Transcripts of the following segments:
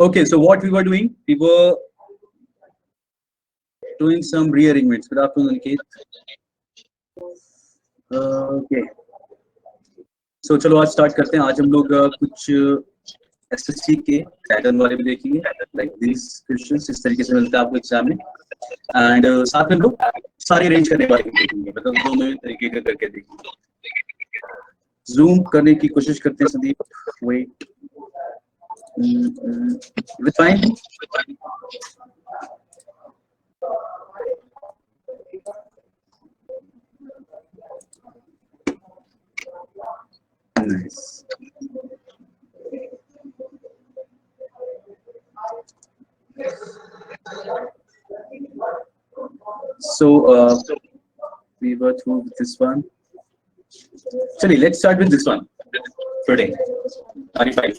Okay, so what we were doing, we were doing some rearrangements. Good afternoon, Ankit. Okay, so चलो आज start करते हैं. आज हम लोग कुछ एसएससी के पैटर्न वाले भी देखेंगे. लाइक दिस क्वेश्चंस इस तरीके से मिलते हैं आपको एग्जाम में. एंड साथ में हम लोग सारे अरेंज करने वाले भी देखेंगे, मतलब दोनों तरीके का करके देखेंगे. जूम करने की कोशिश करते हैं Sandeep. Wait with fine. Nice. So we were through with this one. Chali, let's start with this one today. Are you fine?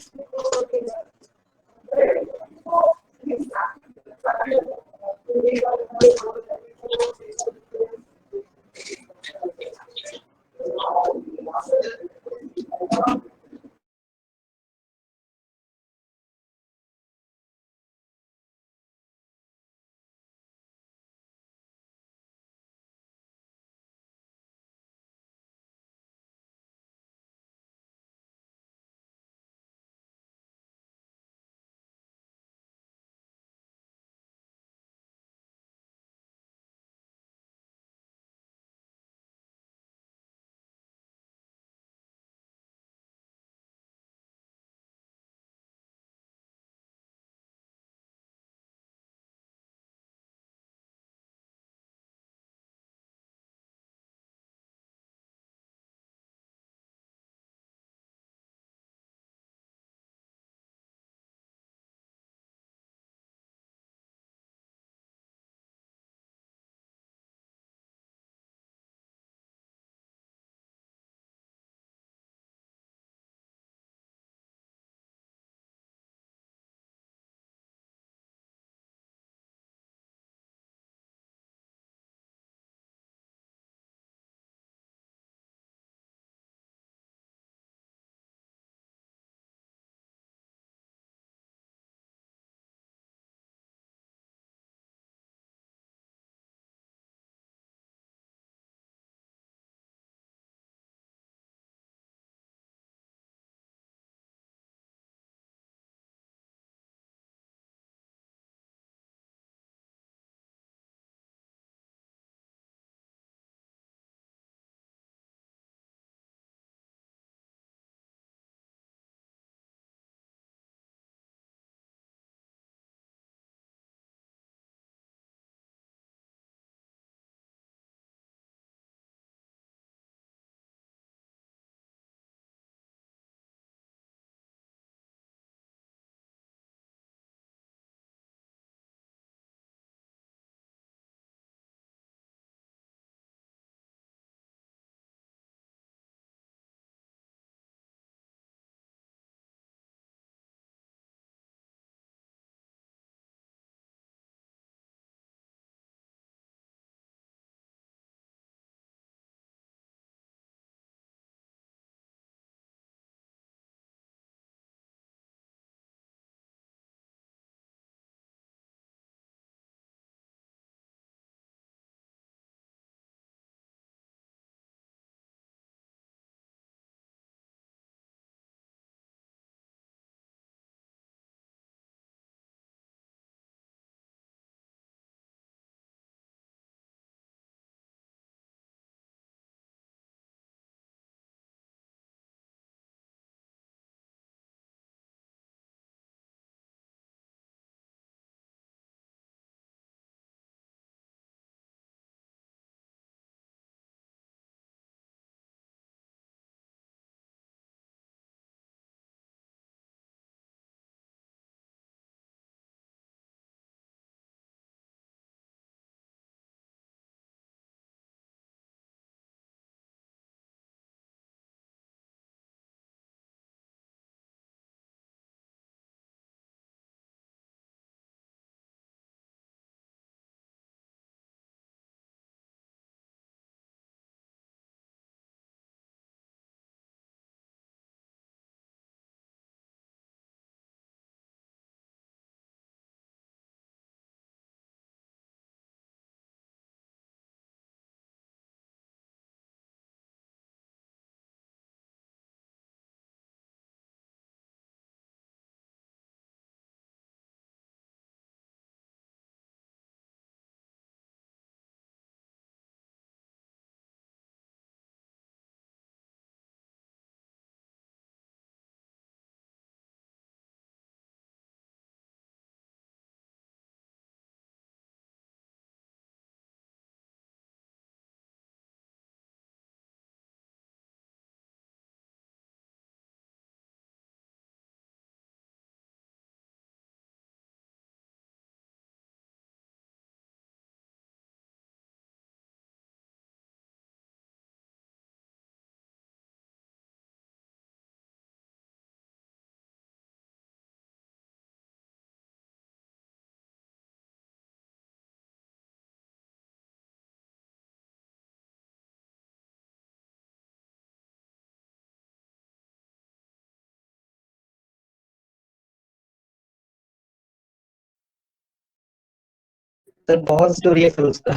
Sir बहुत स्टोरी है फिर उसका।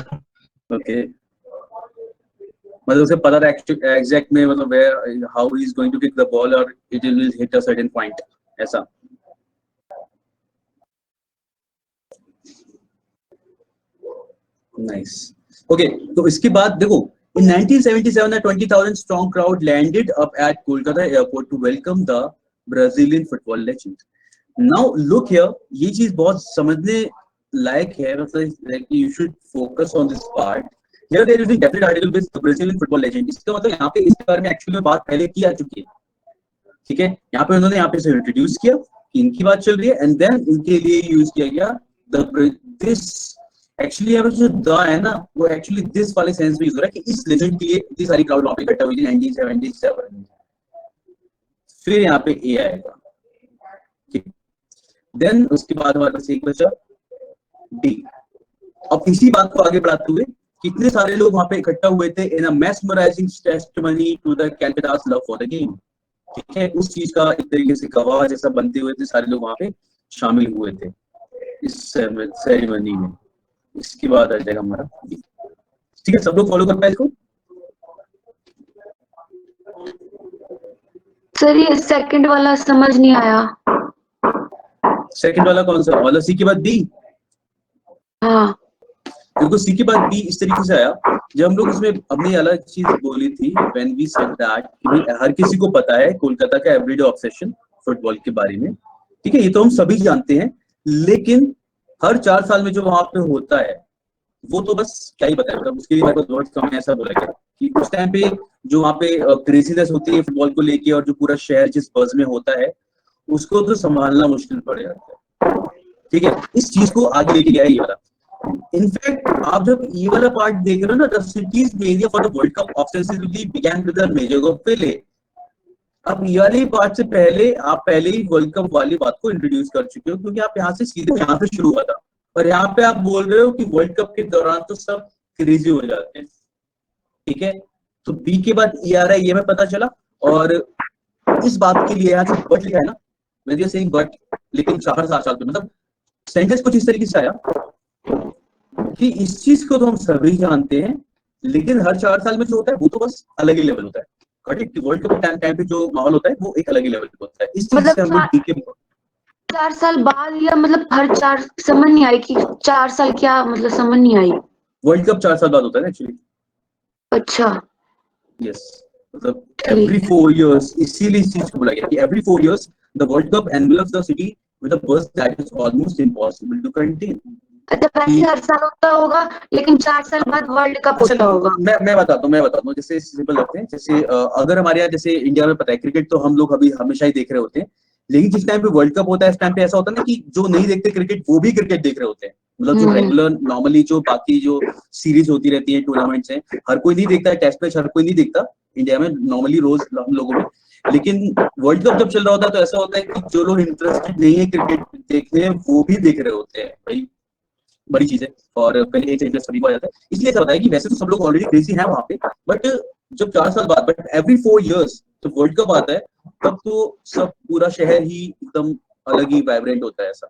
ओके, मतलब उसे पता था एग्जैक्ट में, मतलब where how he is going to kick the ball और it will hit a certain point, ऐसा। नाइस। ओके, तो इसके बाद देखो, in 1977 a 20,000 strong crowd landed up at Kolkata airport to welcome the Brazilian football legend. Now look here, ये चीज बहुत समझने लायक है, मतलब like you should focus on this part. Here there is a definite article with the Brazilian football legend. इसका मतलब यहाँ पे इसके बारे में एक्चुअली में बात पहले की आ चुकी है, ठीक है। यहाँ पे उन्होंने यहाँ पे से इंट्रोड्यूस किया कि इनकी बात चल रही है, एंड देन इनके लिए यूज किया गया दिस। एक्चुअली यहाँ पे जो द है ना, वो एक्चुअली दिस वाले सेंस में यूज हो रहा है कि इस लेजेंड के लिए इतनी सारी क्राउड वहां पे इकट्ठा हुई थी 1977 में। फिर यहाँ पे ए आएगा, देन उसके बाद हमारे पास एक बचा डी। अब इसी बात को आगे बढ़ाते हुए, कितने सारे लोग वहां पे इकट्ठा हुए थे in a mesmerising testimony to the Calcutta's love for the game, ठीक है। उस चीज का एक तरीके से गवाह जैसा बनते हुए थे सारे लोग वहां पे शामिल हुए थे इस सेरेमनी में। इसके बाद आ जाएगा हमारा, ठीक है, सब लोग फॉलो कर पाए इसको। सर ये सेकंड वाला समझ नहीं आया। सेकंड वाला कौन सा वाला? सी के बाद डी। हाँ देखो सी के बाद डी इस तरीके से आया, जब हम लोग उसमें अपनी अलग चीज बोली थी व्हेन वी सेड दैट कि हर किसी को पता है कोलकाता का एवरीडे ऑब्सेशन फुटबॉल के बारे में, ठीक है, ये तो हम सभी जानते हैं। लेकिन हर 4 साल में जो वहां पे होता है वो तो बस क्या ही बताया, मतलब उसके लिए मेरे पास वर्ड्स कम है, ऐसा बोला गया कि उस टाइम पे जो वहाँ पे क्रेजीनेस होती है फुटबॉल को लेके और जो पूरा शहर जिस बज में होता है उसको तो संभालना मुश्किल पड़ जाता है, ठीक है। इस चीज को आगे लेके गया ये वाला। इनफैक्ट आप जब ये वाला पार्ट देख रहे हो ना, the city's media for the world Cup obsessively began with the major of Pele. अब ये वाले पार्ट से पहले आप पहले ही वर्ल्ड कप वाली बात को इंट्रोड्यूस कर चुके हो, क्योंकि आप यहाँ से सीधे यहाँ से शुरू हुआ था, और यहाँ पे आप बोल रहे हो कि वर्ल्ड कप के दौरान तो सब क्रेजी हो जाते हैं, ठीक है। तो बी के बाद ई आ रहा है, ये हमें पता चला। और इस बात के लिए यहाँ से बट लिखा है ना, मैं सेइंग बट, लेकिन 4 साल पे मतलब सेंटेंस कुछ इस तरीके से आया कि इस चीज को तो हम सभी जानते हैं, लेकिन हर 4 साल में जो होता है वो तो बस अलग ही लेवल होता है। करेक्ट, वर्ल्ड कप टाइम पे जो माहौल होता है वो एक अलग ही लेवल पे होता है। इस चीज से हम लोग डी के 4 साल बाद, या मतलब हर 4, समझ नहीं आई कि 4 साल क्या मतलब, समझ नहीं आई। वर्ल्ड कप 4 साल बाद होता है ना एक्चुअली। अच्छा यस, मतलब एवरी 4 इयर्स, इसीलिए इस चीज को बोला गया कि every 4 years the world cup envelops the city with a buzz that is almost impossible to contain. अच्छा, वैसे हर साल होता होगा, लेकिन 4 साल बाद वर्ल्ड कप होता होगा। मैं बताता हूँ जैसे सिंपल रखते हैं। जैसे अगर हमारे यहाँ जैसे इंडिया में पता है क्रिकेट तो हम लोग अभी हमेशा ही देख रहे होते हैं, लेकिन जिस टाइम पे वर्ल्ड कप होता है इस टाइम पे ऐसा होता है ना कि जो नहीं देखते क्रिकेट वो भी क्रिकेट देख रहे होते हैं। मतलब जो रेगुलर नॉर्मली जो बाकी जो सीरीज होती रहती है, टूर्नामेंट्स हैं, हर कोई नहीं देखता है, टेस्ट मैच हर कोई नहीं देखता इंडिया में नॉर्मली रोज हम लोगों में। लेकिन वर्ल्ड कप जब चल रहा होता है तो ऐसा होता है कि जो लोग इंटरेस्टेड नहीं है क्रिकेट देखने वो भी देख रहे होते हैं भाई, बड़ी चीज है। और पहले एक इंटरेस्ट सभी को आ जाता है, इसलिए ऐसा होता है कि वैसे तो सब लोग ऑलरेडी क्रेजी हैं वहां पे, बट जब 4 साल बाद, बट एवरी 4 इयर्स तो वर्ल्ड कप आता है, तब तो सब पूरा शहर ही एकदम अलग ही वाइब्रेंट होता है, ऐसा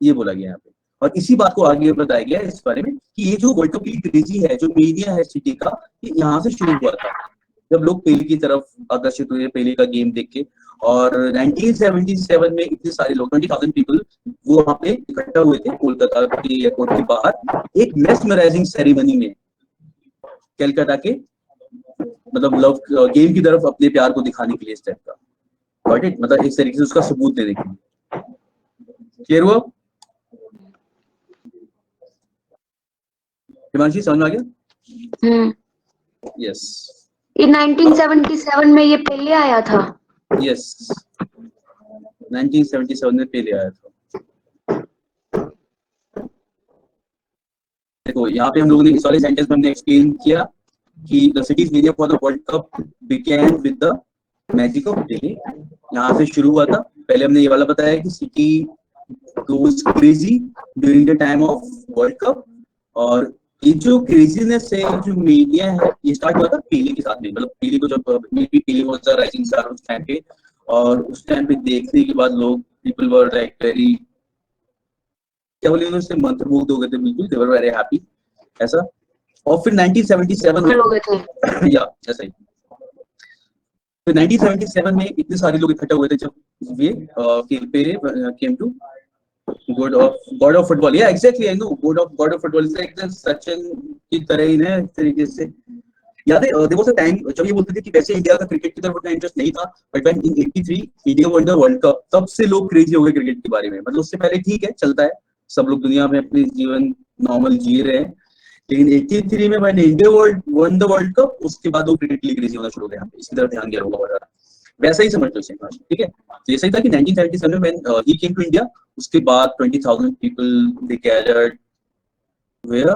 ये बोला गया यहाँ पे। और इसी बात को आगे बताया गया इस बारे में कि ये जो वर्ल्ड कप की क्रेजी है, जो मीडिया है सिटी का, ये यहाँ से शुरू हुआ था जब लोग पेले की तरफ आकर्षित हुए, पेले का गेम देख के। और 1977 में इतने सारे लोग 20,000 पीपल वो वहां पे इकट्ठा हुए थे कोलकाता के एयरपोर्ट के बाहर एक मेस्मराइजिंग सेरेमनी में, कलकत्ता के मतलब लव गेम की तरफ अपने प्यार को दिखाने के लिए इस टाइप का, गॉट इट, मतलब इस तरीके से उसका सबूत देने के लिए। क्लियर हुआ हिमांशी, समझ में आ गया? यस, ये 1977 में ये पहले आया था। यस 1977 में पहले आया था। देखो यहाँ पे हम लोगों ने इस वाले सेंटेंस में हमने एक्सप्लेन किया कि the city's media for the world Cup began with the magic of Pele, यहाँ से शुरू हुआ था। पहले हमने ये वाला बताया कि city goes crazy during the time of world cup, और ये जो क्रेजीनेस है, जो मीडिया है, ये स्टार्ट हुआ था पेले के साथ में। मतलब पेले को जब पेले वाज द राइजिंग स्टार उस टाइम पे, और उस टाइम पे देखने के बाद लोग पीपल वर लाइक वेरी क्या बोले उससे मंत्रमुग्ध हो गए थे बिल्कुल, दे वर वेरी हैप्पी ऐसा। और फिर 1977 में हो गए थे। या ऐसा ही, तो 1977 में इतने सारे लोग इकट्ठा हुए थे जब ये came to god of football, या exactly I know god of football is like Sachin की तरह ही ना, इस तरीके से। याद है देयर वाज अ टाइम जब ये बोलते थे कि वैसे इंडिया का क्रिकेट की तरफ उतना इंटरेस्ट नहीं था, but when in 83 India one the world cup, तब से लोग क्रेजी हो गए क्रिकेट के बारे में। मतलब उससे पहले ठीक है, चलता है, सब लोग दुनिया में अपने जीवन नॉर्मल जी रहे हैं, लेकिन 83 में when India one the world cup, उसके बाद वो क्रिकेट के लिए क्रेजी होना शुरू हो गया, इसकी तरफ ध्यान दिया होगा बहुत ज्यादा। वैसा ही समझ लो इसे, ठीक है। तो ऐसा ही था कि 1977 में when he came to India, उसके बाद 20,000 people they gathered where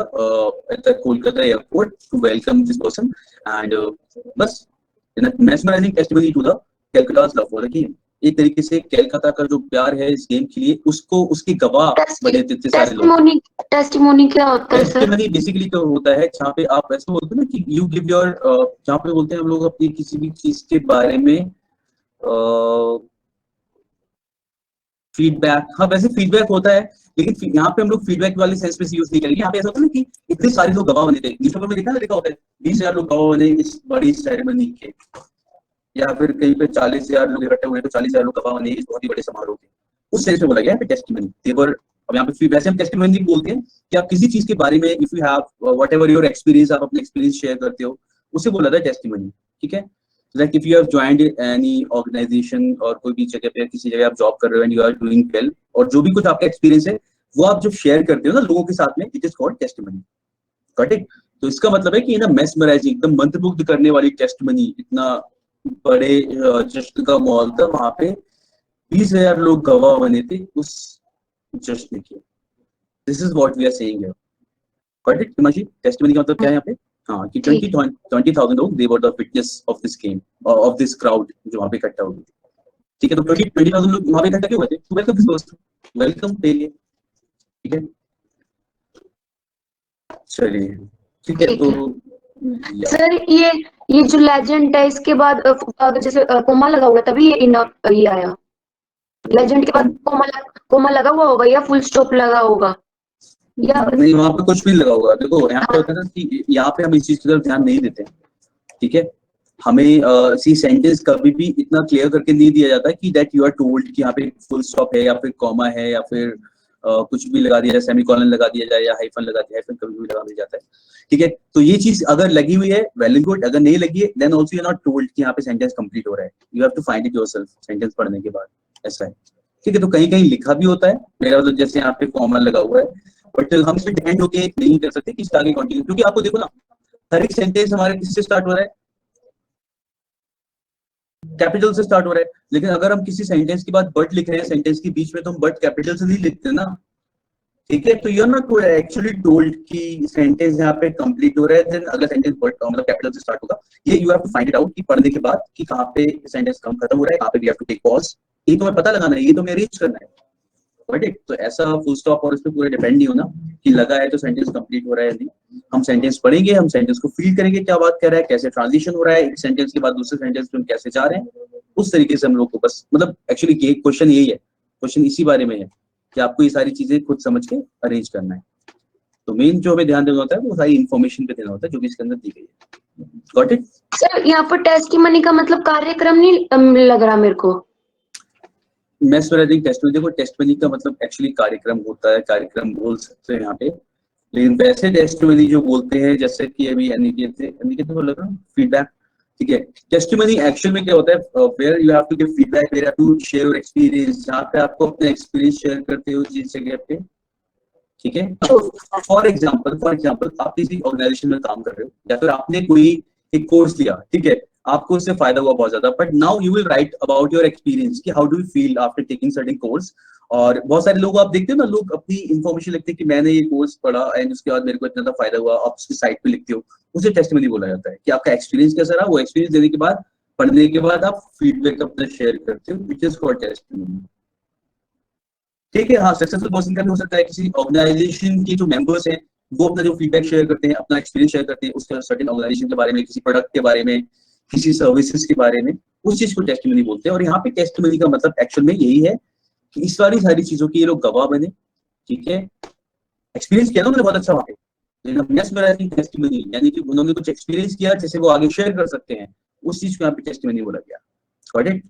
at the Kolkata airport to welcome this person, and बस in a mesmerizing testimony to the Calcutta's love for the game। एक तरीके से कैलकाता का जो प्यार है इस गेम के लिए, उसको उसके गवाह बने थे सारे लोग। टेस्टिमोनी क्या होता है सर? टेस्टिमनी बेसिकली क्या होता है, जहाँ पे आप ऐसे बोलते हैं ना कि यू गिव योर, जहाँ पे बोलते हैं हम लोग अपनी किसी भी चीज के बारे में फीडबैक, हाँ वैसे फीडबैक होता है, लेकिन यहाँ पे हम लोग फीडबैक वाले सेंस में यूज नहीं करेंगे। यहाँ पे ऐसा होता है ना कि इतने सारे लोग गवाह बने थे, न्यूज़पेपर में लिखा होता है 20,000 लोग गवाह बने इस बड़ी सेरेमनी के, या फिर कहीं पे 40,000 लोग इकट्ठे हुए तो 40,000 लोग गवाह बने इस बहुत ही बड़े समारोह के, उस सेंस में बोला गया है टेस्टिमनी। देवर, अब यहाँ पे वैसे हम टेस्टिमनी बोलते हैं कि आप किसी चीज के बारे में, if you have whatever your experience, आप अपने एक्सपीरियंस शेयर करते हो, उसे बोला जाता है टेस्टिमनी, ठीक है। Like if you have joined any organisation, और कोई भी जगह पे किसी जगह आप जॉब कर रहे हो and you are doing well, और जो भी कुछ आपका एक्सपीरियंस है वो आप जब शेयर करते हो ना लोगों के साथ में, it is called testimony, correct. तो इसका मतलब है कि ना मेस्मराइजिंग, एकदम मंत्रमुग्ध करने वाली टेस्टिमनी, इतना बड़े जश्न का माहौल था वहां पे, 20,000 लोग गवाह बने थे उस जश्न के। This is what we are saying here, correct Himanshi. Testimony का मतलब क्या है यहाँ पे? हाँ, कि 20,000 लोग they were the witness of this game, of this crowd जो वहां पे इकट्ठा हुए, ठीक है। तो 20,000 लोग वहां पे इकट्ठा क्यों हुए थे? To welcome this person, welcome के लिए, ठीक है। चलिए, ठीक है। तो सर ये जो लेजेंड है, इसके बाद जैसे कोमा लगा हुआ तभी ये आया, लेजेंड के बाद कोमा लगा हुआ होगा या फुल स्टॉप लगा होगा, या नहीं, वहां पे कुछ भी लगा होगा। देखो यहाँ पे होता है ना कि यहाँ पे हम इस चीज की तरफ ध्यान नहीं देते, ठीक है। हमें सी सेंटेंस कभी भी इतना क्लियर करके नहीं दिया जाता कि दैट यू आर टोल्ड कि यहाँ पे फुल स्टॉप है या फिर कॉमा है या फिर कुछ भी लगा दिया जाए, सेमीकोलन लगा दिया जाए या हाइफन लगा दिया, हाइफन कभी भी लगा दिया जाता है, ठीक है। तो ये चीज अगर लगी हुई है वेल एंड गुड, अगर नहीं लगी है then also you are not told कि यहाँ पे सेंटेंस कंप्लीट हो रहा है, you have to find it yourself sentence पढ़ने के बाद, ऐसा है, ठीक है। तो कहीं कहीं लिखा भी होता है, मेरा मतलब जैसे यहाँ पे कॉमा लगा हुआ है, बट हम इस पे डिपेंड होके नहीं कर सकते कि इसका आगे कंटिन्यू, क्योंकि आपको देखो ना हर एक सेंटेंस हमारे किससे स्टार्ट हो रहा है, कैपिटल से स्टार्ट हो रहा है। लेकिन अगर हम किसी सेंटेंस के बाद बट लिख रहे हैं सेंटेंस के बीच में, तो हम बट कैपिटल से नहीं लिखते ना, ठीक है। तो you are not actually told कि सेंटेंस यहाँ पे कंप्लीट हो रहा है, देन अगला सेंटेंस बट मतलब कैपिटल से स्टार्ट होगा। ये you have to find it out कि पढ़ने के बाद कि कहाँ पे सेंटेंस कम खत्म हो रहा है, कहाँ पे we have to take pause, ये तो हमें पता लगाना है, ये तो हमें अरेंज करना है, ठीक। तो ऐसा फुल स्टॉप और इस पे पूरा डिपेंड नहीं होना कि लगा है तो सेंटेंस कंप्लीट हो रहा है या नहीं। हम सेंटेंस पढ़ेंगे, हम सेंटेंस को फील करेंगे क्या बात कर रहा है, कैसे ट्रांजिशन हो रहा है एक सेंटेंस के बाद दूसरे सेंटेंस में हम कैसे जा रहे हैं, उस तरीके से हम लोग को बस मतलब एक्चुअली ये क्वेश्चन यही है, क्वेश्चन इसी बारे में है कि आपको ये सारी चीजें खुद समझ के अरेंज करना है। तो मेन जो हमें ध्यान देना होता है वो सारी इन्फॉर्मेशन पे देना होता है जो भी इसके अंदर दी गई है। Got it sir? यहाँ पर टेस्टिमनी का मतलब कार्यक्रम नहीं लग रहा मेरे को। मेस्मराइजिंग टेस्टिमनी, देखो टेस्टिमनी का मतलब एक्चुअली कार्यक्रम होता है, कार्यक्रम बोल सकते हैं यहाँ पे, लेकिन वैसे टेस्टिमनी जो बोलते हैं जैसे कि अभी अनिकेत बोल रहा था फीडबैक, ठीक है। टेस्टिमनी एक्चुअल में क्या होता है, where you have to give feedback, where you have to share your experience, जहाँ पे आपको अपना एक्सपीरियंस शेयर करते हो जिस जगह पे, ठीक है। तो फॉर एग्जांपल आप किसी ऑर्गेनाइजेशन में काम कर रहे हो या फिर आपने कोई एक कोर्स लिया, ठीक है, आपको उससे फायदा हुआ बहुत ज्यादा, but now you will write about your experience कि how do you feel after taking certain course. और बहुत सारे लोग आप देखते हो ना, लोग अपनी इन्फॉर्मेशन लिखते हैं कि मैंने ये कोर्स पढ़ा एंड उसके बाद मेरे को इतना फायदा हुआ, आप उसकी साइट पे लिखते हो, उसे टेस्टिमनी बोला जाता है कि आपका एक्सपीरियंस कैसा रहा। वो एक्सपीरियंस देने के बाद, पढ़ने के बाद आप फीडबैक अपना शेयर करते हो, विच इज कॉल्ड टेस्टिमनी, ठीक है। हाँ, सक्सेसफुल पर्सन का भी हो सकता है, किसी ऑर्गेनाइजेशन के जो मेंबर्स हैं वो अपना जो फीडबैक शेयर करते हैं, अपना एक्सपीरियंस शेयर करते हैं उसके सर्टेन ऑर्गेनाइजेशन के बारे में, किसी प्रोडक्ट के बारे में, किसी सर्विसेज के बारे में, उस चीज को टेस्टिमनी बोलते हैं। और यहाँ पे टेस्टिमनी का मतलब एक्चुअल में यही है कि इस सारी चीजों की ये लोग गवाह बने, ठीक है, एक्सपीरियंस किया ना उन्होंने बहुत अच्छा वहां पे, मेस्मराइजिंग टेस्टिमनी, यानी कि उन्होंने कुछ एक्सपीरियंस किया जिसे वो आगे शेयर कर सकते हैं, उस चीज को यहाँ पे टेस्टिमनी बोला गया। Got it?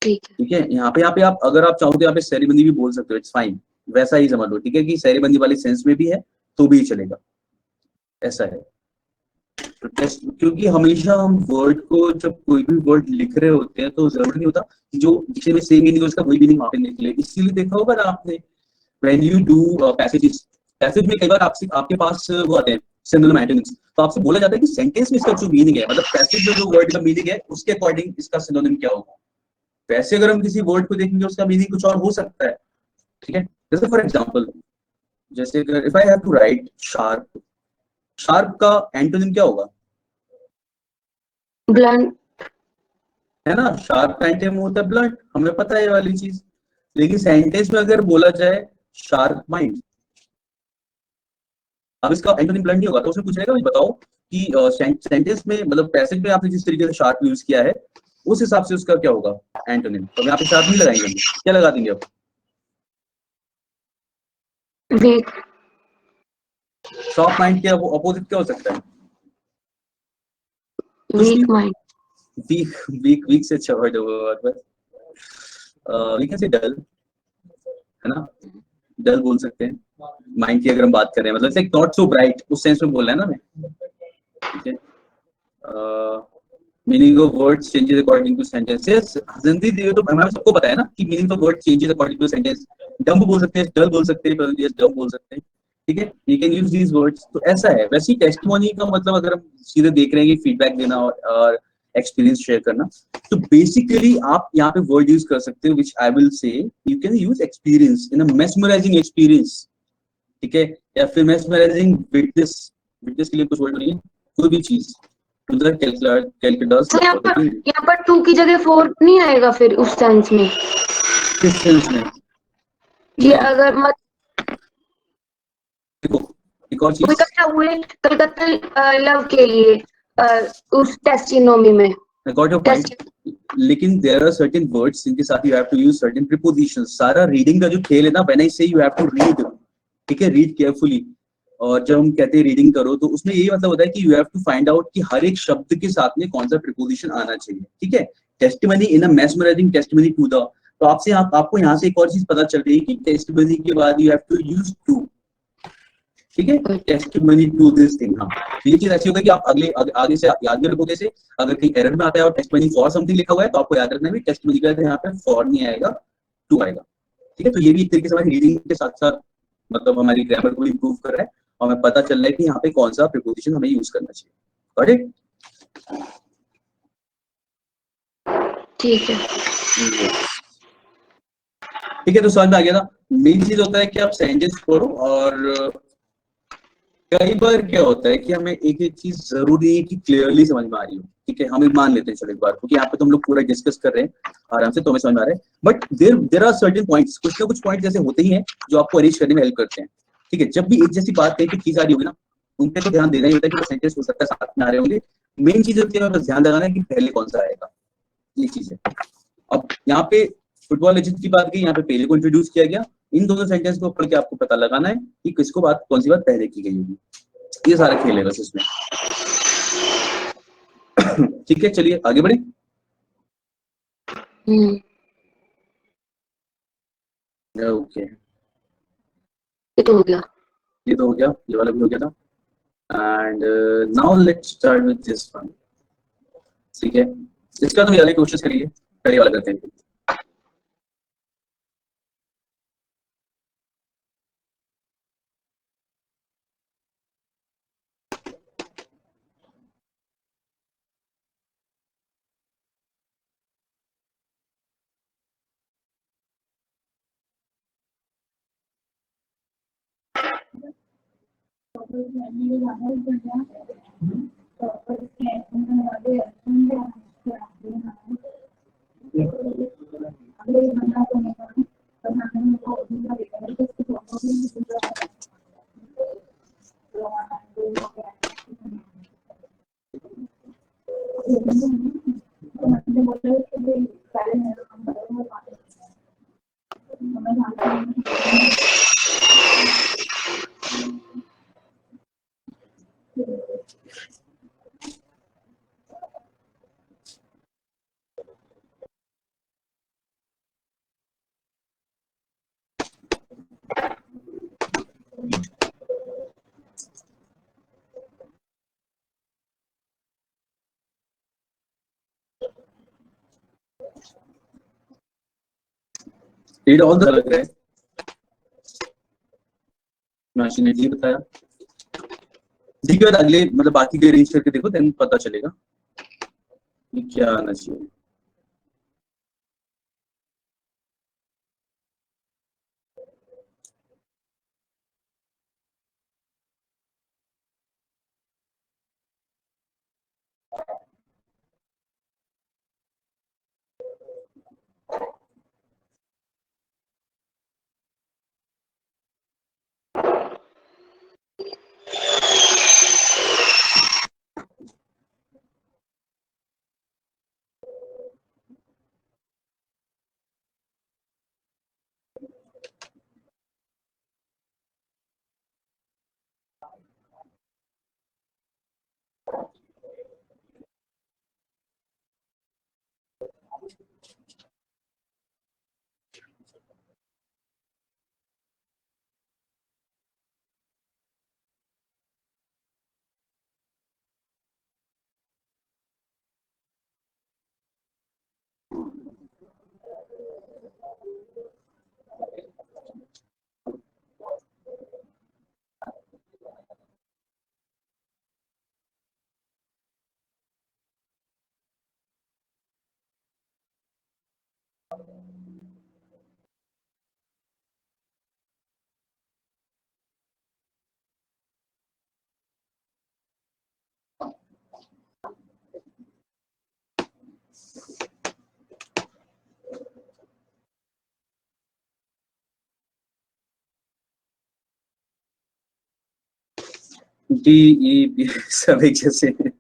ठीक है, यहाँ पे आप अगर आप चाहो तो यहाँ पे सेरेमनी भी बोल सकते हो, इट्स फाइन, वैसा ही समझ लो, ठीक है, कि सेरेमनी वाले सेंस में भी है तो भी चलेगा, ऐसा है। तो टेस्ट, क्योंकि हमेशा हम वर्ड को, जब कोई भी वर्ड लिख रहे होते हैं तो जरूरी नहीं होता कि जो डिक्शनरी में सेम मीनिंग उसका वही मीनिंग वहां पे निकले, इसीलिए देखा होगा ना आपने, when you do passages, passage में कई बार आपसे आपके पास वो आते हैं सिनोनिम एंटोनिम्स, तो आपसे बोला जाता है कि सेंटेंस में इसका जो मीनिंग है, मतलब पैसेज में जो वर्ड का मीनिंग है उसके अकॉर्डिंग इसका सिनोनिम क्या होगा। वैसे अगर हम किसी वर्ड को देखेंगे उसका मीनिंग कुछ और हो सकता है, ठीक है। जैसे फॉर एग्जांपल, जैसे if I have to write sharp, sharp का एंटोनिम क्या होगा? ब्लंट। है ना, शार्प का एंटोनिम होता है ब्लंट, हमें पता है ये वाली चीज। लेकिन सेंटेंस में अगर बोला जाए शार्प माइंड, अब इसका एंटोनिम ब्लंट नहीं होगा, तो उसमें पूछ रहेगा बताओ कि सेंटेंस में, मतलब पैसेज में आपने जिस तरीके से शार्प यूज किया है उस हिसाब से उसका क्या होगा एंटोनिम। तो यहाँ पे शार्प नहीं लगाएंगे हम, क्या लगा देंगे अब? वीक। शॉर्प माइंड के अपोजिट क्या हो सकता है? कुछ वीक नहीं। माइंड। वीक, वीक से अच्छा वर्ड होगा, वी कैन से डल, है ना, डल बोल सकते हैं। माइंड की अगर हम बात करें, मतलब लाइक नॉट सो ब्राइट, उस सेंस में बोल रहा है ना मैं, ठीक है। Meaning of words changes according to sentences, Hindi दिए तो हमें सबको पता है ना कि meaning of word changes according to sentence. Dumb बोल सकते हैं, डल बोल सकते हैं, यस डम्ब बोल सकते हैं, ठीक है, you can use these words. तो ऐसा है। वैसे ही टेस्टिमोनी का मतलब अगर हम सीधे देख रहे हैं कि फीडबैक देना और एक्सपीरियंस शेयर करना, तो बेसिकली आप यहाँ पे वर्ड यूज कर सकते हो, which I will say you can use experience in a mesmerising experience, ठीक है, या फिर मेस्मराइजिंग विटनेस, विटनेस के लिए कुछ वर्ड नहीं है, कोई भी चीज, to the calculus तो methodology। यहाँ पर टू की जगह फोर नहीं आएगा फिर उस सेंस में, किस सेंस में? कि नहीं, अगर मत देखो एक और वो चीज, इकट्ठा हुए कलकत्ता लव के लिए उस टेस्टिनोमी में। I got your point, लेकिन there are certain words जिनके साथ you have to use certain prepositions। सारा रीडिंग का जो खेल है ना, when I say you have to read, ठीक है, read carefully। और जब हम कहते हैं रीडिंग करो तो उसमें यही मतलब होता है कि you have to find out कि हर एक शब्द के साथ में कौन सा preposition आना चाहिए, ठीक है। testimony in a mesmerizing testimony to the, तो आपसे आपको यहाँ से एक और चीज पता चल रही है कि testimony के बाद you have to use to, ठीक है, टेस्टिमनी टू दिस थिंग। हाँ, ये चीज ऐसी होगी कि आप आगे से याद भी रखोगे से, अगर कहीं एरर में आता है और टेस्टिमनी फॉर समथिंग लिखा हुआ है तो आपको याद रखना है टेस्टिमनी का यहाँ पे फॉर नहीं आएगा, टू आएगा, ठीक है। तो ये भी एक तरीके से हमारी रीडिंग के साथ साथ मतलब हमारी ग्रामर को इंप्रूव कर रहा है, और हमें पता चल रहा है कि यहाँ पे कौन सा प्रीपोजिशन हमें यूज करना चाहिए। Got it? ठीक है, ठीक है, तो समझ में आ गया ना। मेन चीज होता है कि आप सेंटेंस पढ़ो, और कई बार क्या होता है कि हमें एक एक चीज जरूरी है कि क्लियरली समझ में आ रही हो, ठीक है, हम मान लेते हैं चलो एक बार, क्योंकि यहाँ पे तो हम लोग पूरा डिस्कस कर रहे हैं आराम से, तो हमें समझ में आ रहा है। But there are certain points, कुछ ना कुछ पॉइंट जैसे होते ही हैं जो आपको अरेंज करने में हेल्प करते हैं, ठीक है। जब भी एक जैसी बात कहीं पे चीज आ रही होगी ना, उन पे तो ध्यान देना ही होता है कि सेंटेंस हो सकता है साथ में आ रहे होंगे। मेन चीज होती है बस ध्यान लगाना है कि पहले कौन सा आएगा, ये चीज है। अब यहाँ पे फुटबॉल लेजेंड की बात की, यहाँ पे पहले को इंट्रोड्यूस किया गया, इन दोनों सेंटेंस को पढ़ के आपको पता लगाना है कि किसको बात, कौन सी बात पहले की गई होगी। ये सारा खेल है बस इसमें। ठीक है, चलिए आगे बढ़े। ओके, ये तो हो गया। ये तो हो गया, ये वाला भी हो गया था। And now let's start with this one, ठीक है। इसका तो वाले कोशिश करिए, पहले वाला करते हैं। रीड ऑल द लग रहा है, मशीन ने बताया। ठीक है, अगले मतलब बाकी के अरेंज करके देखो, देन पता चलेगा कि क्या आना चाहिए। डी ई बी सब एक जैसे हैं।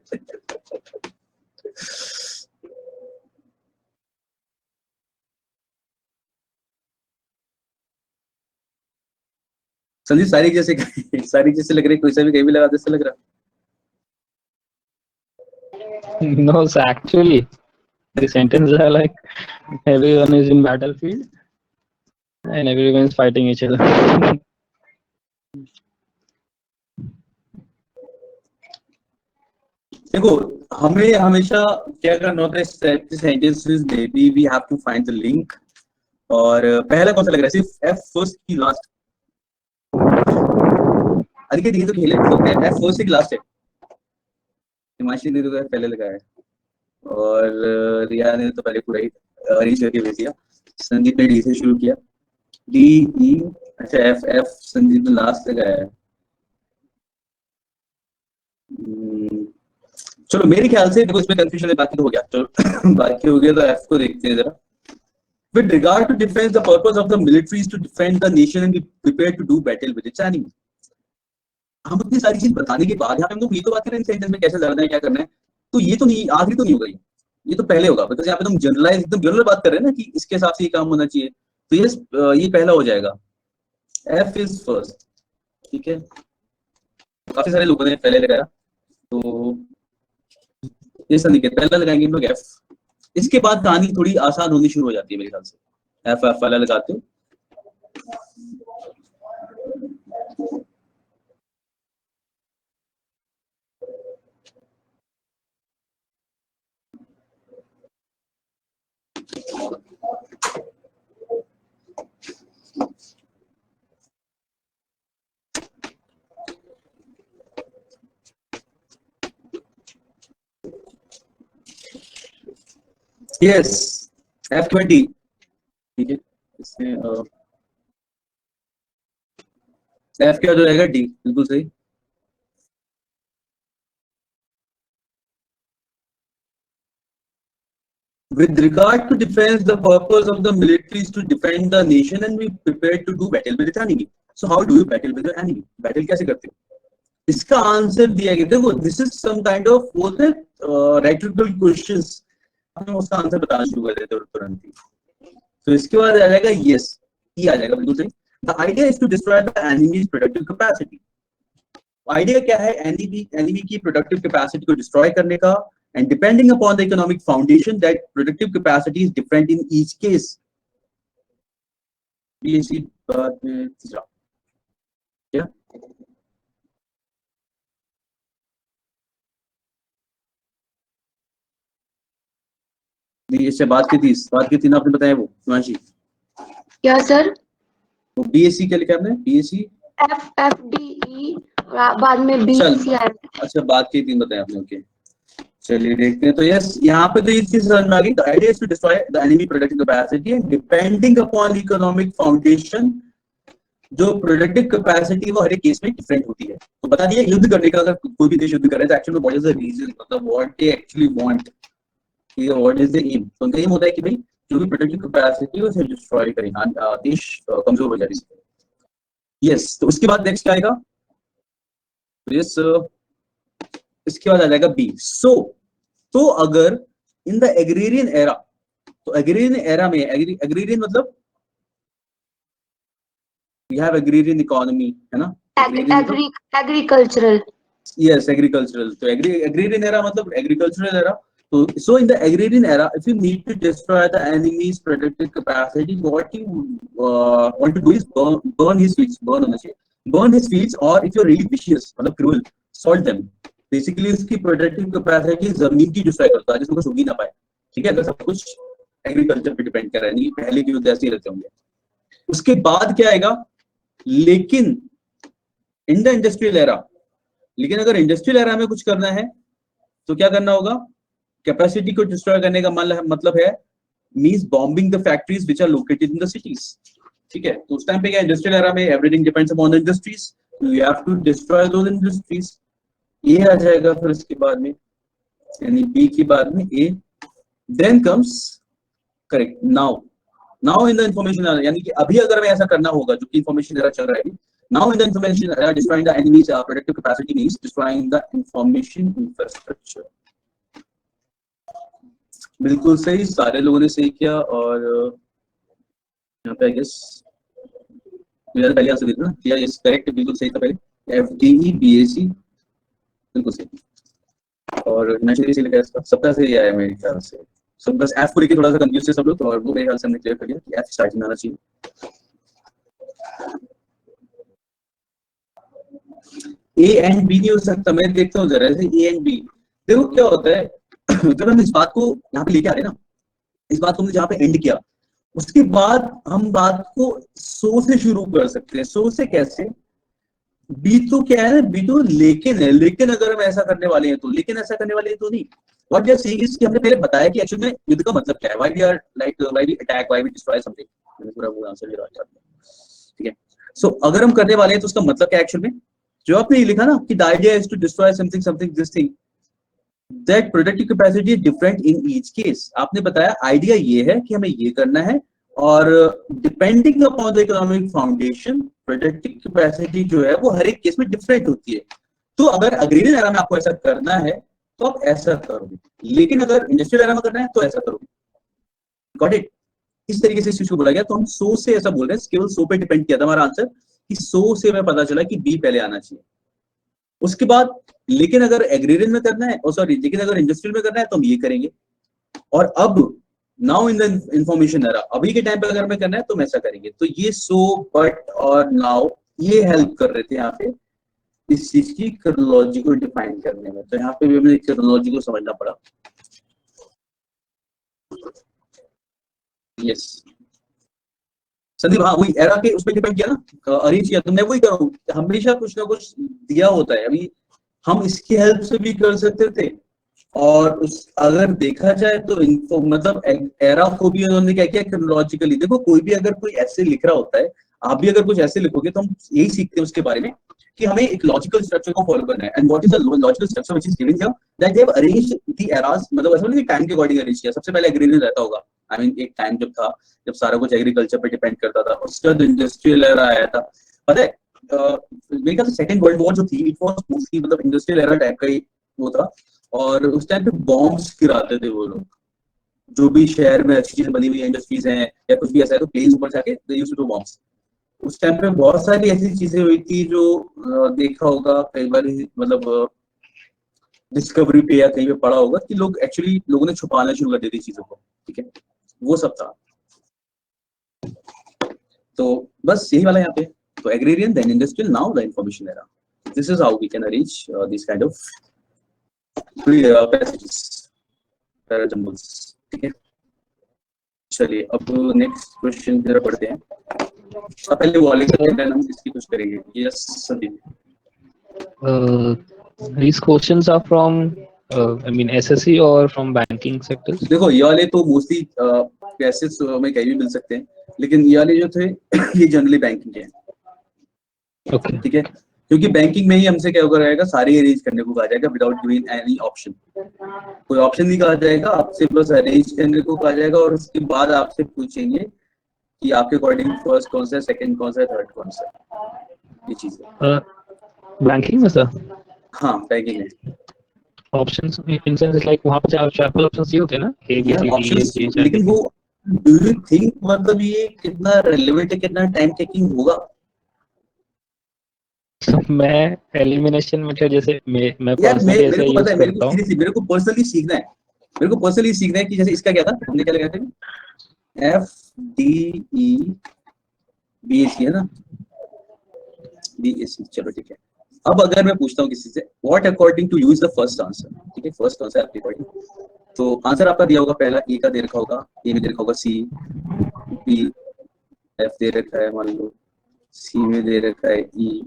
संदीप सारी जैसे सारी जैसे लग रही, कोई सा भी कहीं भी लगा जैसे लग रहा। No, so actually, the sentences are like everyone is in battlefield and everyone is fighting each other. देखो, हमें हमेशा क्या करना होता है, सेंटेंसेस में भी we have to find the link. और पहला कौन सा लग रहा है, सिर्फ एफ फर्स्ट की लास्ट। अरे ये तो खेले एफ फर्स्ट की लास्ट है। हिमांशी ने तो पहले लगाया है और रिया ने तो पहले पूरा ही अरेंज करके भेज दिया। संदीप ने डी से शुरू किया, डी ई, अच्छा एफ एफ संदीप ने लास्ट लगाया है। चलो मेरे ख्याल से देखो इसमें कंफ्यूजन है, बाकी तो हो गया। चलो बाकी हो गया, तो एफ को देखते हैं जरा। With regard to defense, the purpose of the military is to defend the nation and be prepared to do battle with its enemy. हम इतनी सारी चीज बताने के बाद यहाँ पे हम लोग ये तो बात कर रहे हैं सेंटेंस में कैसे लड़ना है, क्या करना है, तो ये तो नहीं, आखिरी तो नहीं होगा ये तो पहले होगा। बिकॉज यहाँ पे तुम जनरलाइज एकदम जनरल बात कर रहे हैं ना कि इसके हिसाब से ये काम होना चाहिए, तो ये पहला हो जाएगा, एफ इज फर्स्ट। ठीक है, काफी सारे लोगों ने पहले लगाया, तो ये संदिग्ध पहला लगाएंगे हम लोग एफ। इसके बाद कहानी थोड़ी आसान होनी शुरू हो जाती है मेरे ख्याल से। एफ एफ वाला लगाते हो, यस F20। ठीक है, इसमें एफ क्या जो रहेगा, डी, बिल्कुल सही। With regard to defense, the purpose of the military is to defend the nation and be prepared to do battle with its enemy. So how do you battle with the enemy? Battle कैसे करते हो? इसका answer दिया गया, देखो this is some kind of बोलते हैं rhetorical questions, हम उसका आंसर बताना शुरू कर देते हैं तुरंत ही। तो इसके बाद आ जाएगा यस, ई आ जाएगा बिल्कुल सही। The idea is to destroy the enemies productive capacity. Idea क्या है एनईवी की प्रोडक्टिव कैपेसिटी को डिस्ट्रॉय करने का, and depending upon the economic foundation that productive capacity is different in each case. BSc बाद में तीसरा क्या इससे बात की थी ना आपने बताया वो हिमांशी, क्या सर? वो बीएससी क्या लिखा आपने? बीएससी FFDE बाद में BEC आया। अच्छा बात की 3 बताया आपने, ओके चलिए देखते हैं। तो यस यहाँ पे तो ये चीज समझ में आ गई, the idea is to destroy the enemy productive capacity and depending upon economic foundation जो प्रोडक्टिव कैपेसिटी वो हर एक केस में डिफरेंट होती है। तो बता दिया युद्ध करने का, अगर कोई भी देश युद्ध कर रहा है तो actually what is the reason, मतलब what they actually want, what is the aim. तो उनका एम होता है कि भाई जो भी प्रोडक्टिव कैपेसिटी है उसे डिस्ट्रॉय करें, देश कमजोर हो जाए। यस, तो उसके बाद नेक्स्ट क्या आएगा? यस इसके बाद आ जाएगा बी। तो अगर इन द एग्रेरियन एरा, तो एग्रेरियन एरा में एग्रेरियन मतलब we have agrarian economy है ना, एग्रीकल्चरल। yes agricultural, तो agrarian era मतलब agricultural era। तो so in the agrarian era if you need to destroy the enemy's productive capacity, what you want to do is burn his fields, burn his fields, or if you're really vicious मतलब cruel, salt them। Basically उसकी productive capacity जमीन की destroy करता है जिसको कुछ उग ही ना पाए। ठीक है, अगर सब कुछ एग्रीकल्चर पे डिपेंड कर रहा है, नहीं पहले के युद्ध ऐसे ही रहते होंगे। उसके बाद क्या आएगा? लेकिन इन द इंडस्ट्रियल एरा, लेकिन अगर इंडस्ट्रियल एरा में कुछ करना है तो क्या करना होगा? कैपेसिटी को डिस्ट्रॉय करने का मतलब है means bombing the factories which are located in the cities. ठीक है, तो उस टाइम पे क्या इंडस्ट्रियल एरा में everything depends upon the industries, you have to destroy those industries. ये आ जाएगा फिर उसके बाद में, यानी बी के बाद में A. Then comes correct now in the information era, यानी कि अभी अगर हमें ऐसा करना होगा जो कि इंफॉर्मेशन एरा चल रहा है, now in the information era destroying the enemies productive capacity means destroying the information infrastructure. बिल्कुल सही, सारे लोगों ने सही किया। और यहाँ पे आई गेस यार पहले आंसर देना किया, यस करेक्ट, बिल्कुल सही था पहले, एफडीई बीएसी बिल्कुल सही। और नेचुरली से लिखा इसका सबका सही आया मेरे ख्याल से। सब बस एफ को लेके थोड़ा सा कंफ्यूज थे सब लोग, तो और वो मेरे ख्याल से हमने क्लियर कर दिया कि एफ स्टार्टिंग आना चाहिए। ए एंड बी नहीं हो सकता, मैं देखता हूँ जरा से ए एंड बी। देखो क्या होता है जब हम इस बात को यहाँ पे लेके आ रहे हैं ना, इस बात को हमने जहाँ पे एंड किया उसके बाद हम बात को सो से शुरू कर सकते हैं। सो से कैसे? बी तो क्या है, बी तो लेकिन है, लेकिन अगर हम ऐसा करने वाले हैं तो, लेकिन ऐसा करने वाले हैं तो नहीं। What we are saying is कि हमने पहले बताया कि एक्चुअली में युद्ध का मतलब क्या है, why we are like why we attack, why we destroy something. मैंने पूरा वो आंसर दे रहा था। ठीक है, सो अगर हम करने वाले हैं तो उसका मतलब क्या एक्चुअली में, जो आपने ये लिखा ना कि the idea is to destroy something this thing that productive capacity is different in each case. आपने बताया आइडिया ये है कि हमें ये करना है, और depending upon the economic foundation productive capacity जो है वो हर एक केस में डिफरेंट होती है। तो अगर एग्रीरियन एरा में आपको ऐसा करना है तो आप ऐसा करोगे, लेकिन अगर इंडस्ट्रियल एरा में करना है तो ऐसा करोगे। Got it? इस तरीके से इस चीज को बोला गया। तो हम सो से ऐसा बोल रहे हैं, केवल सो पे डिपेंड किया था हमारा आंसर कि सो से हमें पता चला कि बी पहले आना चाहिए। उसके बाद लेकिन अगर एग्रीरियन में करना है, सॉरी लेकिन अगर इंडस्ट्रियल में करना है तो हम ये करेंगे। और अब now in the information era, अभी के टाइम पे अगर हमें करना है तो हम ऐसा करेंगे। तो ये सो, बट और नाउ ये हेल्प कर रहे थे यहाँ पे इस चीज की क्रोनोलॉजी को डिफाइन करने में। तो यहाँ पे भी हमें क्रोनोलॉजी को समझना पड़ा। यस संदीप, हाँ वही एरा के उस पर डिपेंड किया ना, अरेंज किया। तो मैं वही कर रहा हूँ, हमेशा कुछ ना कुछ दिया होता है। अभी हम इसकी हेल्प से भी कर सकते थे, और उस अगर देखा जाए तो इनको मतलब एरा को भी उन्होंने क्या किया क्रोनोलॉजिकली। देखो कोई भी अगर कोई ऐसे लिख रहा होता है, आप भी अगर कुछ ऐसे लिखोगे तो हम यही सीखते हैं उसके बारे में कि हमें एक लॉजिकल स्ट्रक्चर को फॉलो करना है। And what is the logical structure which is given here, that they have arranged the eras, मतलब ऐसा नहीं टाइम के अकॉर्डिंग अरेंज किया। सबसे पहले एग्रीरियन रहता होगा, आई मीन एक टाइम जब था जब सारा कुछ एग्रीकल्चर पे डिपेंड करता था। उसके बाद इंडस्ट्रियल एरा आया था। पता है मेरे ख्याल से सेकंड वर्ल्ड वॉर जो थी इट वाज मोस्टली मतलब इंडस्ट्रियल एरा टाइप का ही वो था। और उस टाइम पे बॉम्ब्स गिराते थे वो लोग, जो भी शहर में अच्छी चीजें बनी हुई इंडस्ट्रीज हैं या कुछ भी ऐसा है तो प्लेन्स ऊपर जाके दे यूज्ड टू बॉम्ब्स। उस टाइम पे बहुत सारी ऐसी चीजें हुई थी जो देखा होगा कई बार, मतलब डिस्कवरी पे या कहीं पे पढ़ा होगा कि लोग एक्चुअली लोगों ने छुपाना शुरू कर दी थी चीजों को, ठीक है, वो सब था। तो बस यही वाला यहाँ पे, तो agrarian then industrial now the information era, this is how we can arrange this kind of passages, parajumbles, ठीक है। चलिए अब नेक्स्ट क्वेश्चन जरा पढ़ते हैं। पहले वो वाले करते हैं, हम इसकी कुछ करेंगे। Yes Sandeep. These questions are from, I mean, SSC or from banking sectors? देखो ये वाले तो मोस्टली पैसेज में कहीं भी मिल सकते हैं, लेकिन ये वाले जो थे ये जनरली बैंकिंग के हैं, Okay. ठीक है, क्योंकि बैंकिंग में ही हमसे क्या होगा रहेगा, सारे अरेंज करने को कहा जाएगा विदाउट गिविंग एनी ऑप्शन। कोई ऑप्शन नहीं कहा जाएगा आपसे, बस अरेंज करने को कहा जाएगा, और उसके बाद आपसे पूछेंगे कि आपके अकॉर्डिंग फर्स्ट कौन सा है, सेकंड कौन सा है, थर्ड कौन सा है, ये चीज है। Banking में सर हाँ बैंकिंग में options in sense like वहाँ पे चार ऑप्शंस ये होते हैं ना, A B C D options, E F लेकिन वो डू यू थिंक मतलब ये कितना रेलेवेंट है, कितना टाइम टेकिंग होगा? तो मैं एलिमिनेशन मेथड जैसे मैं यार पर्सनली मेरे ऐसे को पता यूज है, मेरे को करता हूँ। सीरियसली मेरे को पर्सनली सीखना है, मेरे को पर्सनली सीखना है कि जैसे इसका क्या था, हमने क्या लगाया था, एफ डी ई बी ए सी है ना, बी ए सी, चलो ठीक है। अब अगर मैं पूछता हूँ किसी से what according to use the first answer, ठीक है, फर्स्ट आंसर आपके अकॉर्डिंग, तो आंसर आपका दिया होगा पहला ए का दे रखा होगा, ए में दे रखा होगा सी, बी एफ दे रखा है मान लो, सी में दे रखा है E,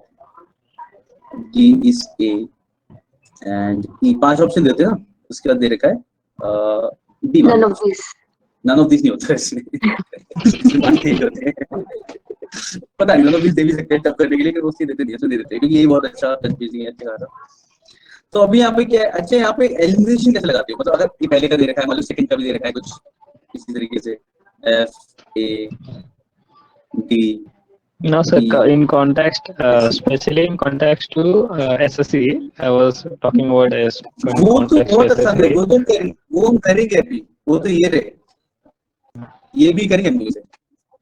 D is A and E, 5 option देते हैं ना, उसके बाद दे रखा है D. None of this. None of this नहीं होता इसमें ठीक होते हैं, पता नहीं, नन ऑफ दिस दे भी सकते हैं टफ करने के लिए, लेकिन उसकी देते नहीं, उसमें दे देते हैं क्योंकि यही बहुत अच्छा कंफ्यूजिंग है, अच्छा खासा। तो अभी यहाँ पे क्या है, अच्छा यहाँ पे एलिमिनेशन कैसे लगाते हो, मतलब अगर ये पहले का दे रखा है, मतलब सेकंड का भी दे रखा है कुछ इसी तरीके से, F A D No sir, E, in context, especially in context to SSC, I was talking about as वो तो context बहुत to आसान है, SSC. वो तो वो हम करेंगे अभी, वो तो ये रहे, ये भी करेंगे हम लोग से, वो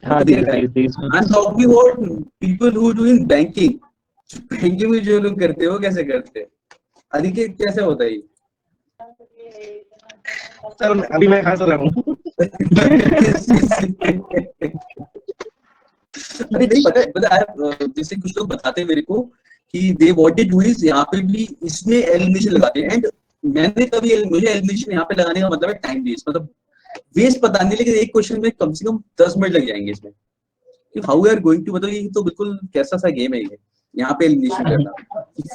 हाँ तो दे रखा है। these I am talking about people who do in banking, banking में जो लोग करते हैं वो कैसे करते हैं, अधिक कैसे होता है ये? सर अभी मैं हंस रहा हूँ। अरे नहीं पता है, जैसे कुछ लोग बताते हैं मेरे को कि दे व्हाट इट डू इज, यहाँ पे भी इसमें एलिमिनेशन लगाते हैं, एंड मैंने कभी मुझे एलिमिनेशन यहाँ पे लगाने का मतलब है टाइम वेस्ट, मतलब वेस्ट पता नहीं, लेकिन एक क्वेश्चन में कम से कम 10 मिनट लग जाएंगे इसमें, कि how we are going to, मतलब ये तो बिल्कुल कैसा सा गेम है ये, यहाँ पे एलिमिनेशन करना।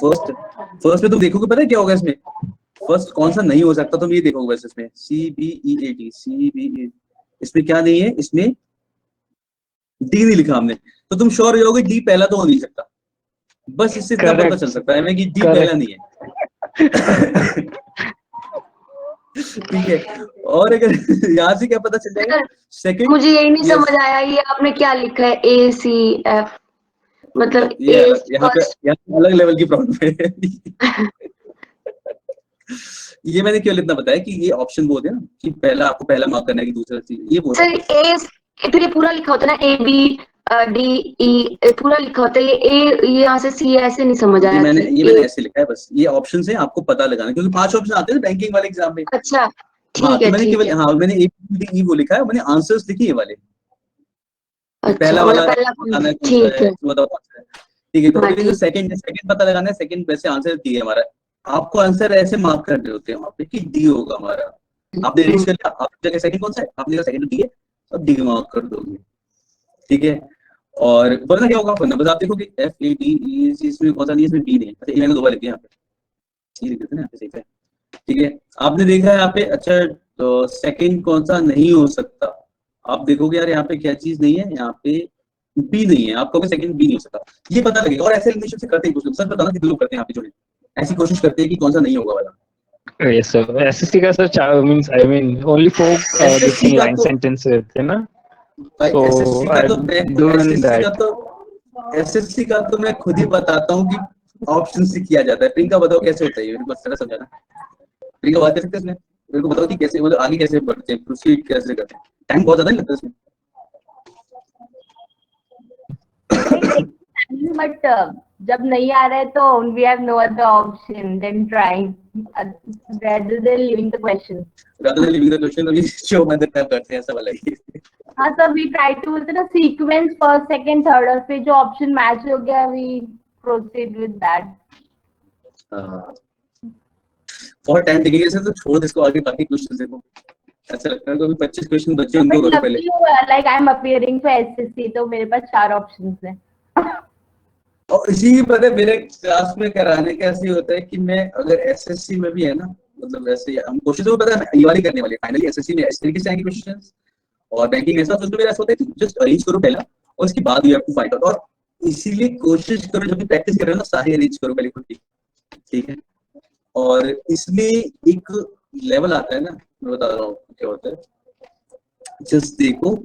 फर्स्ट में तुम देखोगे पता है क्या होगा इसमें, फर्स्ट कौन सा नहीं हो सकता तुम ये देखोगे बस इसमें, C B E A T, C B A, इसमें क्या नहीं है, इसमें डी नहीं लिखा हमने, तो तुम श्योर हो जाओगे डी पहला तो हो नहीं सकता, बस इससे इतना पता चल सकता है हमें कि डी पहला नहीं है। ठीक है, और अगर यहाँ से क्या पता चल जाएगा, सेकंड मुझे यही नहीं समझ आया, ये आपने क्या लिखा है, ए सी एफ, मतलब ये यहाँ पे अलग लेवल की प्रॉब्लम है। ये मैंने क्यों इतना बताया कि ये ऑप्शन वो होते हैं ना कि पहला आपको पहला मार्क करना है कि दूसरा चीज, ये बोल सर ए, फिर ये पूरा लिखा होता है ना, ए बी डी ई पूरा लिखा होता है, ये ए यहाँ से सी ऐसे नहीं समझ आया। मैंने ऐसे लिखा है, बस ये ऑप्शन है आपको पता लगाना, क्योंकि 5 ऑप्शन आते हैं बैंकिंग वाले एग्जाम में। अच्छा हाँ, ठीक तो है, मैंने ठीक केवल है। हाँ मैंने ए वो लिखा है, मैंने आंसर्स लिखे ये वाले, अच्छा, पहला वाला मतलब पहला बताना है कौन ठीक सा है, है, बताओ कौन सा है, ठीक है। तो हाँ अभी जो ठीक। सेकंड पता लगाना है, सेकंड वैसे आंसर डी है हमारा, आपको आंसर ऐसे मार्क करने होते हैं वहाँ पे कि डी होगा हमारा, आपने रीच कर लिया, आपकी जगह सेकंड कौन सा है, आपने सेकंड डी है, तो डी मार्क कर दोगे, ठीक है। और वरना क्या होगा, वरना बस आप देखोगे एफ ए डी ई, इसमें कौन सा नहीं है, इसमें डी नहीं है, अच्छा मैंने 2 बार लिख दिया यहाँ पे, ठीक है ना, यहाँ पे ठीक है, ठीक है। आपने देखा है यहाँ पे, अच्छा तो सेकंड कौन सा नहीं हो सकता, आप देखोगे यार यहाँ पे क्या चीज नहीं है, यहाँ पे बी नहीं है, आपको भी सेकंड बी नहीं हो सकता, ये पता लगेगा। और ऐसे एलिमिनेशन से करते हैं कुछ लोग, सर बताना कितने लोग करते हैं यहाँ पे, जो ऐसी कोशिश करते हैं कि कौन सा नहीं होगा वाला। Yes sir, SSC का sir means I mean only 4 SSC different का line तो sentences रहते हैं ना, so एसएससी का I तो doing that. एसएससी का तो मैं खुद ही बताता हूँ कि ऑप्शन से किया जाता है। प्रियंका बताओ कैसे होता है, मेरे को अच्छा समझाना। प्रियंका बात कर सकते हैं इसमें, मेरे को बताओ कि कैसे, मतलब आगे कैसे बढ़ते हैं, प्रोसीड कैसे करते हैं, टाइम बहुत ज्यादा नहीं लगता इसमें। बट जब नहीं आ रहा है तो we have no other option than trying rather than leaving the question. rather than leaving the question अभी शो में टाइप करते हैं ऐसा वाला ही। हाँ सर, वी ट्राई टू बोलते ना सीक्वेंस फर्स्ट सेकंड थर्ड और फिर जो ऑप्शन मैच हो गया वी प्रोसीड विद दैट। और टाइम टिकिंग से तो छोड़ दे इसको, आगे बाकी क्वेश्चन देखो। ऐसा लगता है कि 25 क्वेश्चन बच्चे उनको करो पहले। Like I am appearing for SSC तो मेरे पास 4 ऑप्शंस हैं। और इसी की पता है मेरे क्लास में कराने का ऐसे होता है कि मैं अगर एसएससी में भी है ना, मतलब ऐसे हम कोशिश तो पता है ये वाली करने वाले फाइनली एसएससी में इस तरीके से आएंगे क्वेश्चंस और बैंकिंग ऐसा तो मेरा ऐसा होता है कि जस्ट अरेंज करो पहला और उसके बाद you have to find out. और इसीलिए कोशिश करो जब भी प्रैक्टिस कर रहे हो ना सारे अरेंज करो पहले खुद की, ठीक है। और इसलिए एक लेवल आता है ना, मैं बता रहा हूँ क्या होता है। जस्ट देखो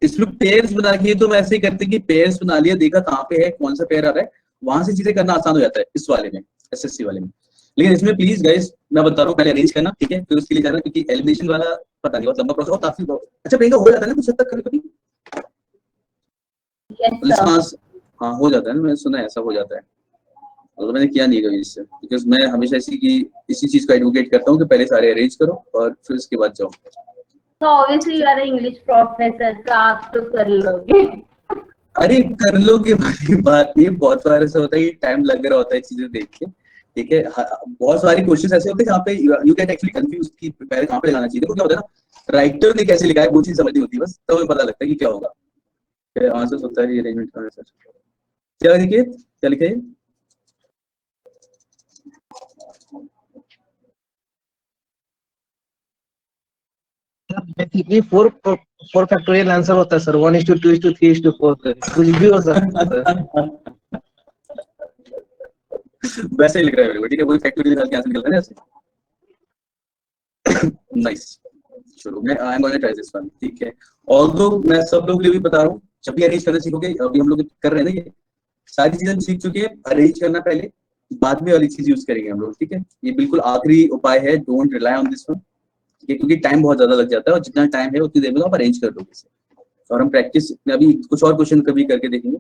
इसमें पेयर्स बना के तो वैसे ही करते कि पेयर्स बना लिया, देखा कहाँ पे है कौन सा पेयर आ रहा है, वहां से चीजें करना आसान हो जाता है इस वाले में, एसएससी वाले में। लेकिन इसमें प्लीज गाइस मैं बता रहा हूँ पहले अरेंज करना, ठीक है, फिर उसके लिए जाना, क्योंकि एलिमिनेशन वाला पता नहीं बहुत लंबा प्रोसेस और काफी अच्छा प्रियंका हो जाता है ना कुछ हद तक कभी कभी। हाँ हो जाता है ना, मैंने सुना है ऐसा हो जाता है, मतलब मैंने किया नहीं कभी इससे, बिकॉज मैं हमेशा इसी चीज को एडवोकेट करता हूँ कि पहले सारे अरेंज करो और फिर उसके बाद जाओ। तो obviously you are English professor तो आप तो कर लोगे। अरे कर लोगे वाली बात नहीं, बहुत बार ऐसा होता है कि टाइम लग रहा होता है चीजें देख के, ठीक है। बहुत सारी क्वेश्चन ऐसे होते हैं जहाँ पे यू गेट एक्चुअली कंफ्यूज कि पहले कहाँ पे लगाना चाहिए। देखो क्या होता है ना, राइटर ने कैसे लिखा है वो चीज समझ नहीं होती, बस तो हमें पता लगता है कि क्या होगा। आंसर होता है अरेंजमेंट का आंसर क्या लिखे, क्या लिखे बेसिकली 4 फैक्टोरियल आंसर होता है सर, 1:2:3:4 कुछ भी हो सकता है। वैसे ही लिख रहा है, ठीक है, वही फैक्टोरियल निकाल के आंसर निकलता है ऐसे। नाइस, चलो मैं I am going to try this one, ठीक है। ऑल्दो मैं सब लोग के लिए भी बता रहा हूँ, जब भी अरेंज करना सीखोगे, अभी हम लोग कर रहे हैं ना ये सारी चीजें हम सीख चुके हैं, अरेंज करना पहले, बाद में वाली चीज यूज करेंगे हम लोग, ठीक है। ये बिल्कुल आखिरी उपाय है, don't rely on this one, क्योंकि टाइम बहुत ज्यादा लग जाता है और जितना टाइम है उतनी देर में आप अरेंज कर दोगे इसे। और हम प्रैक्टिस में अभी कुछ और क्वेश्चन कभी करके देखेंगे।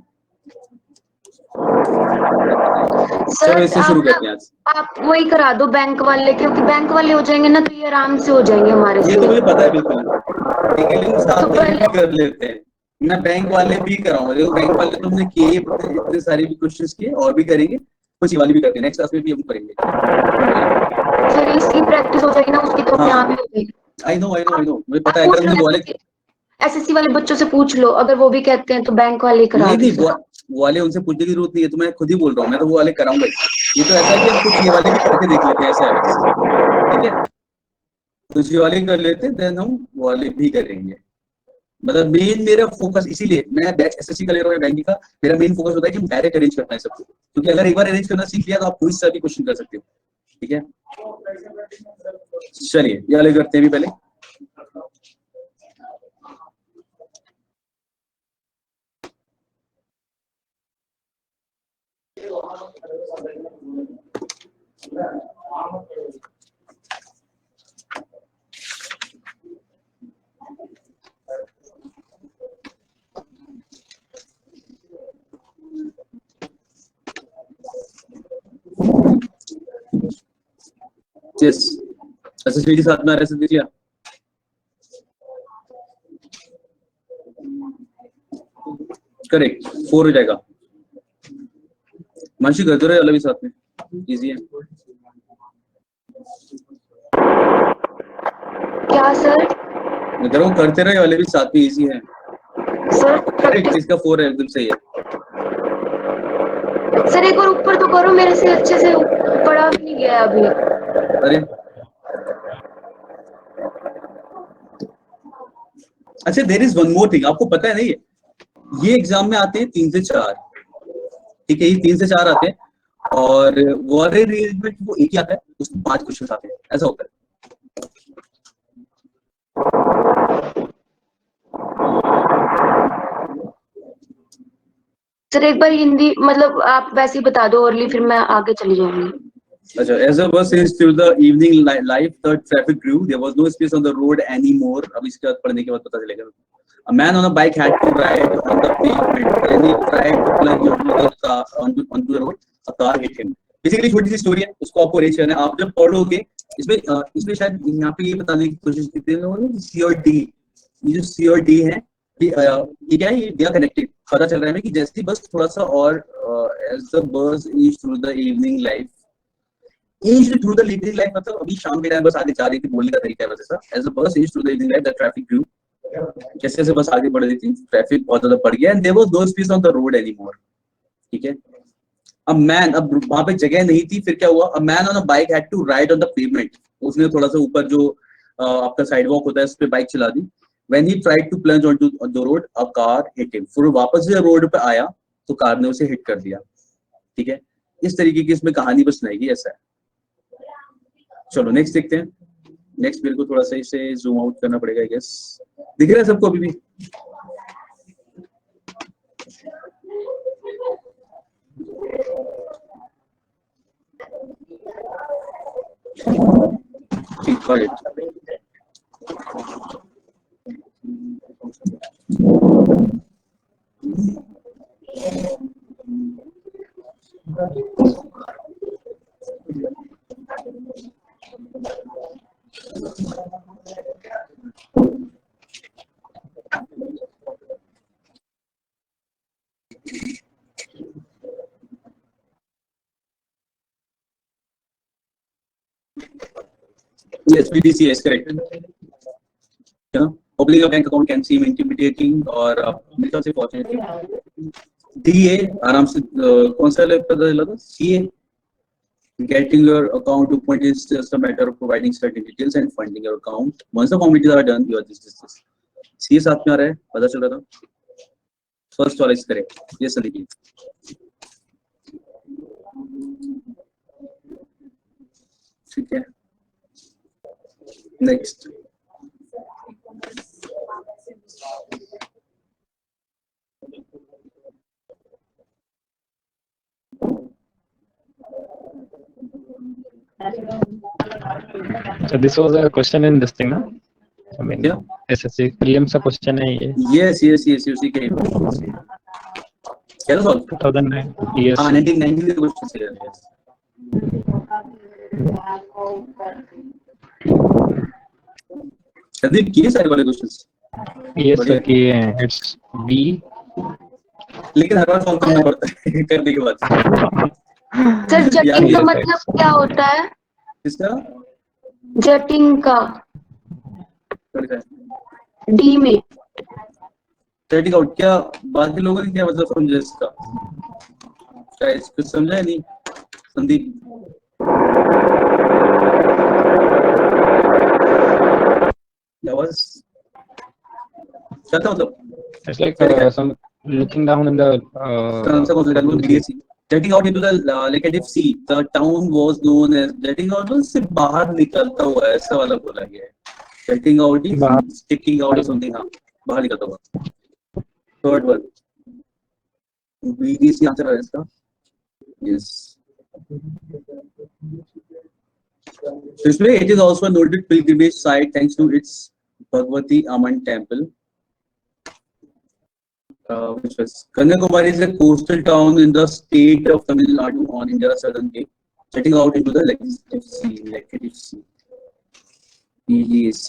चलो इससे शुरू करते हैं आज। आप वही करा दो बैंक वाले, क्योंकि बैंक वाले हो जाएंगे ना तो ये आराम से हो जाएंगे हमारे ये से। तो मुझे पता है बिल्कुल, ठीक है, लेकिन साथ में भी कर लेते हैं। मैं बैंक वाले भी कराऊंगा, देखो बैंक वाले तुमने किए इतने सारे भी क्वेश्चंस किए और भी करेंगे, कुछ वाली भी करते हैं, नेक्स्ट क्लास में भी हम करेंगे। फिर इसकी प्रैक्टिस हो जाएगी ना, उसकी तो अपने आप ही होगी। आई नो मुझे पता है, अगर मुझे वाले एसएससी वाले बच्चों से पूछ लो, अगर वो भी कहते हैं तो बैंक वाले करा नहीं दो। वो वाले उनसे पूछने की जरूरत नहीं है, तो मैं खुद ही बोल रहा हूँ, मैं तो वो वाले कराऊंगा। ये तो ऐसा है कि हम कुछ ये वाले भी करके देख लेते हैं, ऐसा है बस, ठीक है। कुछ ये वाले कर लेते हैं, देन हम वो वाले भी करेंगे। मतलब मेन मेरा फोकस, इसीलिए मैं बैच एसएससी का ले रहा हूँ बैंकिंग का, मेरा मेन फोकस होता है कि हम डायरेक्ट अरेंज करना है सबको, क्योंकि अगर एक बार अरेंज करना सीख लिया तो आप कोई सा भी क्वेश्चन कर सकते हो, ठीक है। चलिए ये वाले करते हैं भी पहले। यस, एसएससी के साथ में आरएसएस देख लिया। करेक्ट, 4 हो जाएगा। मानसी करते रहे वाला भी साथ में, इजी है। क्या सर? मैं कह रहा हूँ करते रहे वाले भी साथ में, इजी है सर करेक्ट, इसका 4 है, एकदम सही है। सर एक बार ऊपर तो करो, मेरे से अच्छे से पढ़ा भी नहीं गया अभी। अरे अच्छा, there is one more thing, आपको पता है नहीं, ये एग्जाम में आते हैं 3 से 4, ठीक है, ये 3 से 4 आते हैं, और वॉरेन अरेंजमेंट वो एक ही आता है, उसमें 5 क्वेश्चन आते हैं, ऐसा होता है। सर एक बार हिंदी मतलब आप वैसे ही बता दो अर्ली, फिर मैं आगे चली जाऊंगी। अच्छा, as the bus reached to the evening life, the traffic grew. There was no space on the road anymore. अब इसके बाद पढ़ने के बाद पता चलेगा। A man on a bike had to ride on the pavement. When he tried to plunge onto the road, a car hit him. Basically छोटी सी story है, उसको आपको रीच करना है. आप जब पढ़ोगे इसमें शायद यहाँ पे ये बताने की कोशिश की थी लोगों ने, सी और डी, ये जो सी और डी है ये क्या है, ये दे आर कनेक्टेड. पता चल रहा है हमें कि जैसे ही बस थोड़ा सा और as the bus ease through the evening life, ease through the evening life मतलब अभी शाम के टाइम बस आगे जा रही थी, बोलने का तरीका है बस ऐसा. As the bus ease through the evening life the traffic grew. जैसे जैसे बस आगे बढ़ रही थी ट्रैफिक बहुत ज्यादा बढ़ गया and there was no space on the road anymore. ठीक है, अब वहां पे जगह नहीं थी. फिर क्या हुआ, a man on a bike had to ride on the pavement. उसने थोड़ा सा ऊपर जो आपका साइडवॉक होता है उस पे बाइक चला दी. When he tried to plunge on the road a car hit him. फिर वापस से रोड पे आया तो कार ने उसे हिट कर दिया. ठीक है, इस तरीके की इसमें कहानी बस सुनाएगी, ऐसा है. चलो नेक्स्ट देखते हैं. नेक्स्ट मेरे को थोड़ा सा इसे जूम आउट करना पड़ेगा आई गेस. दिख रहा है सबको अभी भी? ठीक है. Yes, BDC is correct. Yeah, opening a bank account can seem intimidating और मेरे ख्याल से fortunately DA आराम से कौन सा पता चला था? CA. Getting your account to point is just a matter of providing certain details and funding your account. Once the formalities are done, you are this. CA साथ में आ रहा है, पता चल रहा था. First choice correct. Yes, Sandeep. ठीक है. Next. So this was a question in this thing, na? I mean, Yeah. SSC prelims का question है ये. Yes. उसी के. क्या था? 2009. Yes. 1990 के क्वेश्चन से है. संदीप किए सारे वाले क्वेश्चंस? Yes sir, किए हैं. It's B. लेकिन हर बार सॉल्व करना पड़ता है करने के बाद. सर जटिंग का मतलब क्या होता है? किसका? जटिंग का डी में. टेटिंग आउट. क्या बाकी लोगों ने क्या मतलब समझा इसका? क्या इसको समझा नहीं संदीप? क्या was क्या था मतलब? It's like some looking down in the. BDC. Jetting out into the Lakedev Sea. The town was known as jetting out. उससे बाहर निकलता हुआ ऐसा वाला बोला गया है. Jetting out is sticking out or something. हाँ, बाहर निकलता हुआ. Third one. BDC आंसर है इसका. Yes. So इसमें it is also a noted pilgrimage site thanks to its Bhagwati Aman temple. Which was Kanyakumari is a coastal town in the state of Tamil Nadu on India's southern cape, jetting out into the Lakedev Sea. EDAC.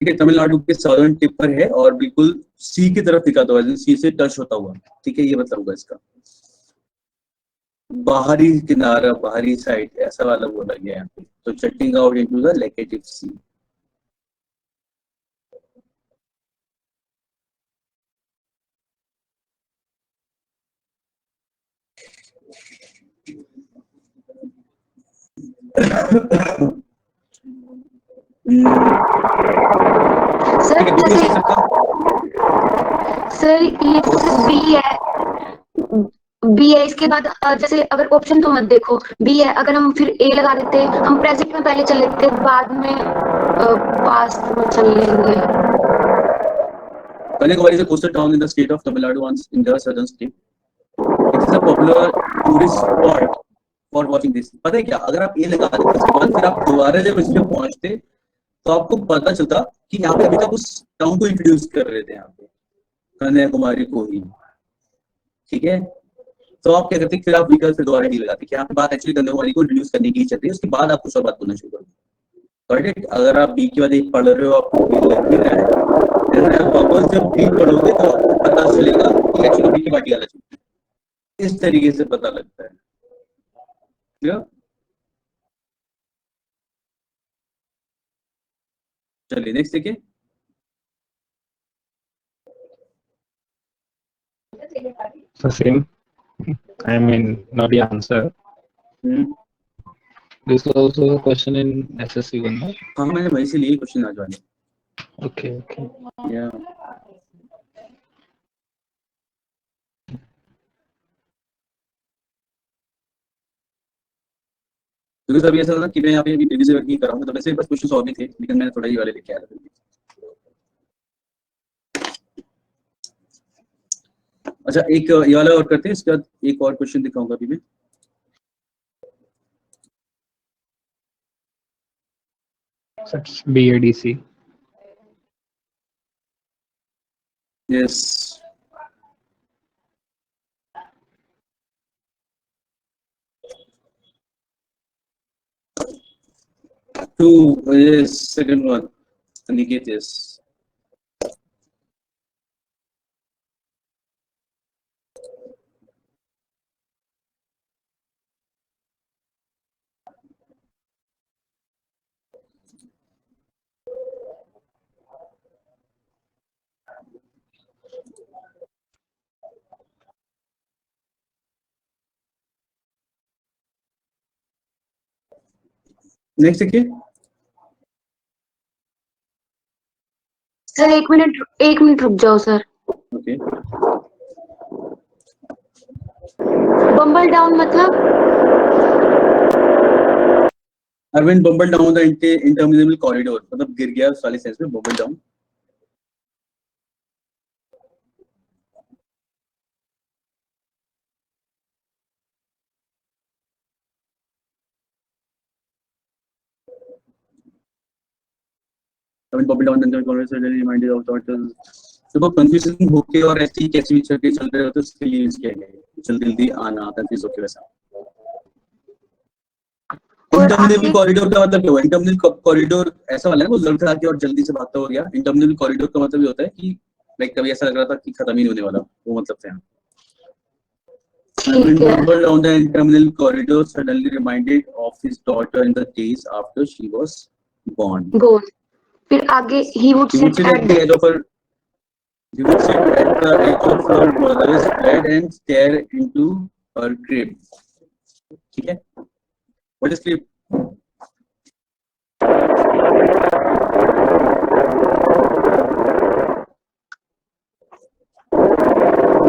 ठीक है, तमिलनाडु के southern tip पर है और बिल्कुल सी की तरफ दिखाता हुआ, सी से टच होता हुआ. ठीक है, ये मतलब होगा इसका बाहरी किनारा, बाहरी साइड ऐसा वाला बोला गया है. तो jutting out into the Laccadive sea. Sir ये बी है. बी है, इसके बाद जैसे अगर ऑप्शन तो मत देखो, बी है, अगर हम फिर ए लगा देते, हम प्रेजेंट में पहले चल लेते, बाद में पास्ट में चल लेंगे. Kanyakumari is a coastal town in the state of Tamil Nadu, in the southern state. It is a popular tourist spot for watching this. पता है क्या, अगर आप ये लगा देते उसके बाद फिर आप दोबारा जब इस पे पहुंचते तो आपको पता चलता कि यहाँ पे अभी तक उस टाउन को इंट्रोड्यूस कर रहे थे, यहाँ पे कन्याकुमारी को ही, ठीक है। तो आप क्या करते, फिर आप व्हीकल से दोबारा नहीं लगाते कि यहाँ पे बात एक्चुअली कन्याकुमारी को इंट्रोड्यूस करने की चल रही है, उसके बाद आप कुछ और बात बोलना शुरू करो। राइट, अगर आप बी के बाद एक पढ़ रहे हो, आपको बी लग भी रहा है, आप वापस जब बी पढ़ोगे तो आपको पता चलेगा कि एक्चुअली बी की बात क्या चल रही है। इस तरीके से पता लगता है। क्लियर? चलिए नेक्स्ट देखिए। The same. I mean, not the answer. This was also a question in SSC one. No? हाँ, मैंने वहीं से लिए क्वेश्चन आज वाले। Okay, okay. Yeah. क्योंकि अभी ऐसा लगा कि मैं यहाँ पे अभी प्रीवियस ईयर की कराऊंगा, तो वैसे बस क्वेश्चन और भी थे, लेकिन मैंने थोड़ा ये वाले लेके आया था। अच्छा, एक ये वाला और करते हैं, इसके बाद एक और क्वेश्चन दिखाऊंगा अभी मैं। That's BADC. Yes. Two, yes, second one. Aniket, yes. Next देखिए। सर एक मिनट रुक जाओ सर। ओके, बम्बल डाउन मतलब Arvind bumble down the interminable corridor, मतलब गिर गया उस वाले सेंस में, bumble down. Arvind bumble down the interminable corridor suddenly reminded of thoughts. तो वो कंफ्यूजन होके और ऐसी कैसी भी चल रहे होते उसके लिए यूज किया गया है, जल्दी आना कंफ्यूज होके वैसा। इंटरमिनेबल कॉरिडोर का मतलब क्या हुआ? इंटरमिनेबल कॉरिडोर ऐसा वाला है वो लड़खड़ा के और जल्दी से भागता हो गया। इंटरमिनेबल कॉरिडोर का मतलब ये होता है कि लाइक कभी ऐसा लग रहा था कि खत्म ही नहीं होने वाला, वो मतलब था। When Bumble down the interminable corridor, suddenly reminded of his daughter in the days after she was born. गोल। फिर आगे he would sit at the edge of her. He would sit at the edge of her mother's bed and stare into her crib. ठीक है? What is crib?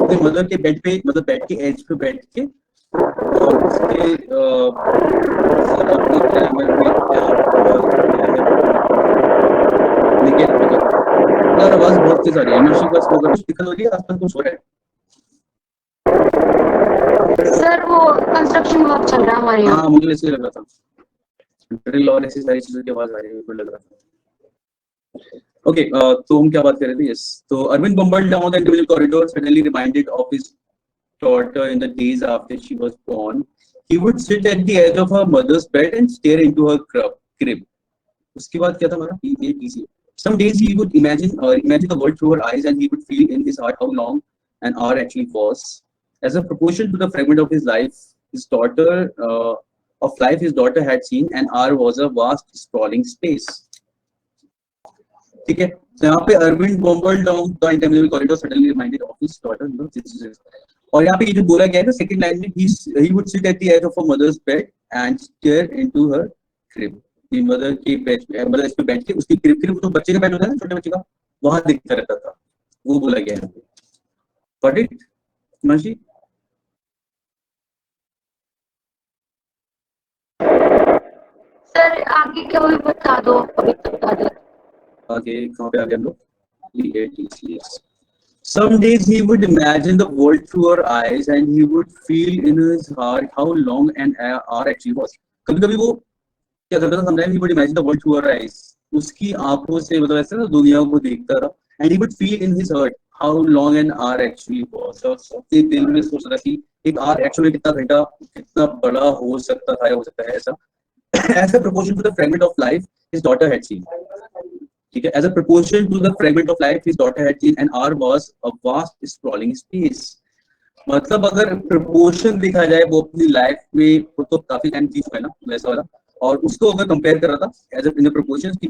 अपने mother के bed पे, मतलब bed के as पे बैठ के और उसके यार आवाज बहुत तेज आ रही है। अनुष्का बस वो कुछ दिक्कत हो रही है, आसपास कुछ हो रहा है। सर वो कंस्ट्रक्शन वर्क चल रहा है हमारे यहाँ। हाँ, मुझे ऐसे लग रहा था, ड्रिल और ऐसी सारी चीजों की आवाज आ रही है, मुझे लग रहा था। ओके, तो हम क्या बात कर रहे थे? यस, तो Arvind bumble down the interminable corridor, suddenly reminded of his daughter in the days after she was born. He would sit at the edge of her mother's bed and stare into her crib. उसके बाद क्या था हमारा? PATC. Some days he would imagine the world through her eyes, and he would feel in his heart how long an hour actually was. As a proportion to the fragment of his life, his daughter had seen, an hour was a vast sprawling space. ठीक है, तो यहाँ पे Arvind bumble down the interminable corridor, suddenly reminded of his daughter. और यहाँ पे ये जो बोला गया है ना सेकंड लाइन में, he would sit at the edge of her mother's bed and stare into her crib. the mother के बेड पे, मतलब इस पे बैठ के उसकी crib तो बच्चे का बेड होता है ना, छोटे बच्चे का, वहां दिखता रहता था, वो बोला गया है। Got it, Mansi? सर आगे क्या हुआ बता दो, अभी बता दो। आगे कहाँ पे आ गए हम लोग? PATCS। Some days he would imagine the world through her eyes and he would feel in his heart how long an hour actually was. कभी-कभी वो क्या करता था, sometimes he would imagine the world through her eyes. उसकी आंखों से मतलब ऐसे ना दुनिया को देखता था and he would feel in his heart how long an hour actually was. और अपने दिल में सोच रहा कि एक hour actually कितना घंटा कितना बड़ा हो सकता था या हो सकता है ऐसा. As a proportion to the fragment of life his daughter had seen. ठीक है, as a proportion to the fragment of life his daughter had seen, an hour was a vast sprawling space. मतलब अगर proportion देखा जाए वो अपनी life में वो तो काफी टाइम जी चुका है ना वैसा वाला, और उसको अगर कंपेयर कर रहा था एज इन प्रोपोर्शन की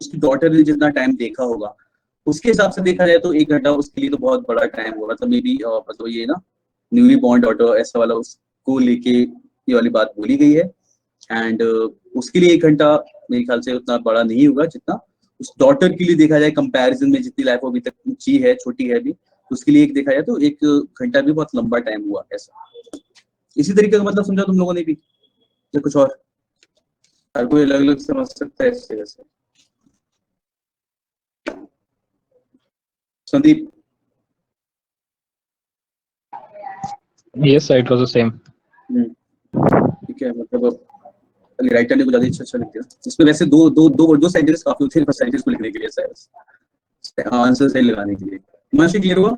उसकी डॉटर ने जितना टाइम देखा होगा उसके हिसाब से देखा जाए तो 1 घंटा उसके लिए तो बहुत बड़ा टाइम होगा. मतलब मे बी मतलब ये ना न्यूली बॉर्न डॉटर ऐसा वाला उसको लेके ये वाली बात बोली गई है. एंड उसके लिए 1 घंटा मेरे ख्याल से उतना बड़ा नहीं होगा जितना उस डॉटर के लिए देखा जाए कंपैरिजन में जितनी लाइफ अभी तक जी है छोटी है अभी, उसके लिए एक देखा जाए तो 1 घंटा भी बहुत लंबा टाइम हुआ ऐसा. इसी तरीके का मतलब समझा तुम लोगों ने भी या कुछ और? हर कोई अलग अलग समझ सकता है इससे वैसे. Sandeep? Yes, it was the same. ठीक है, मतलब राइटर ने कुछ ज्यादा अच्छा लिख दिया इसमें. वैसे दो सेंटेंस काफी होते हैं फर्स्ट सेंटेंस को लिखने के लिए शायद आंसर सही लगाने के लिए. हिमांशु क्लियर हुआ?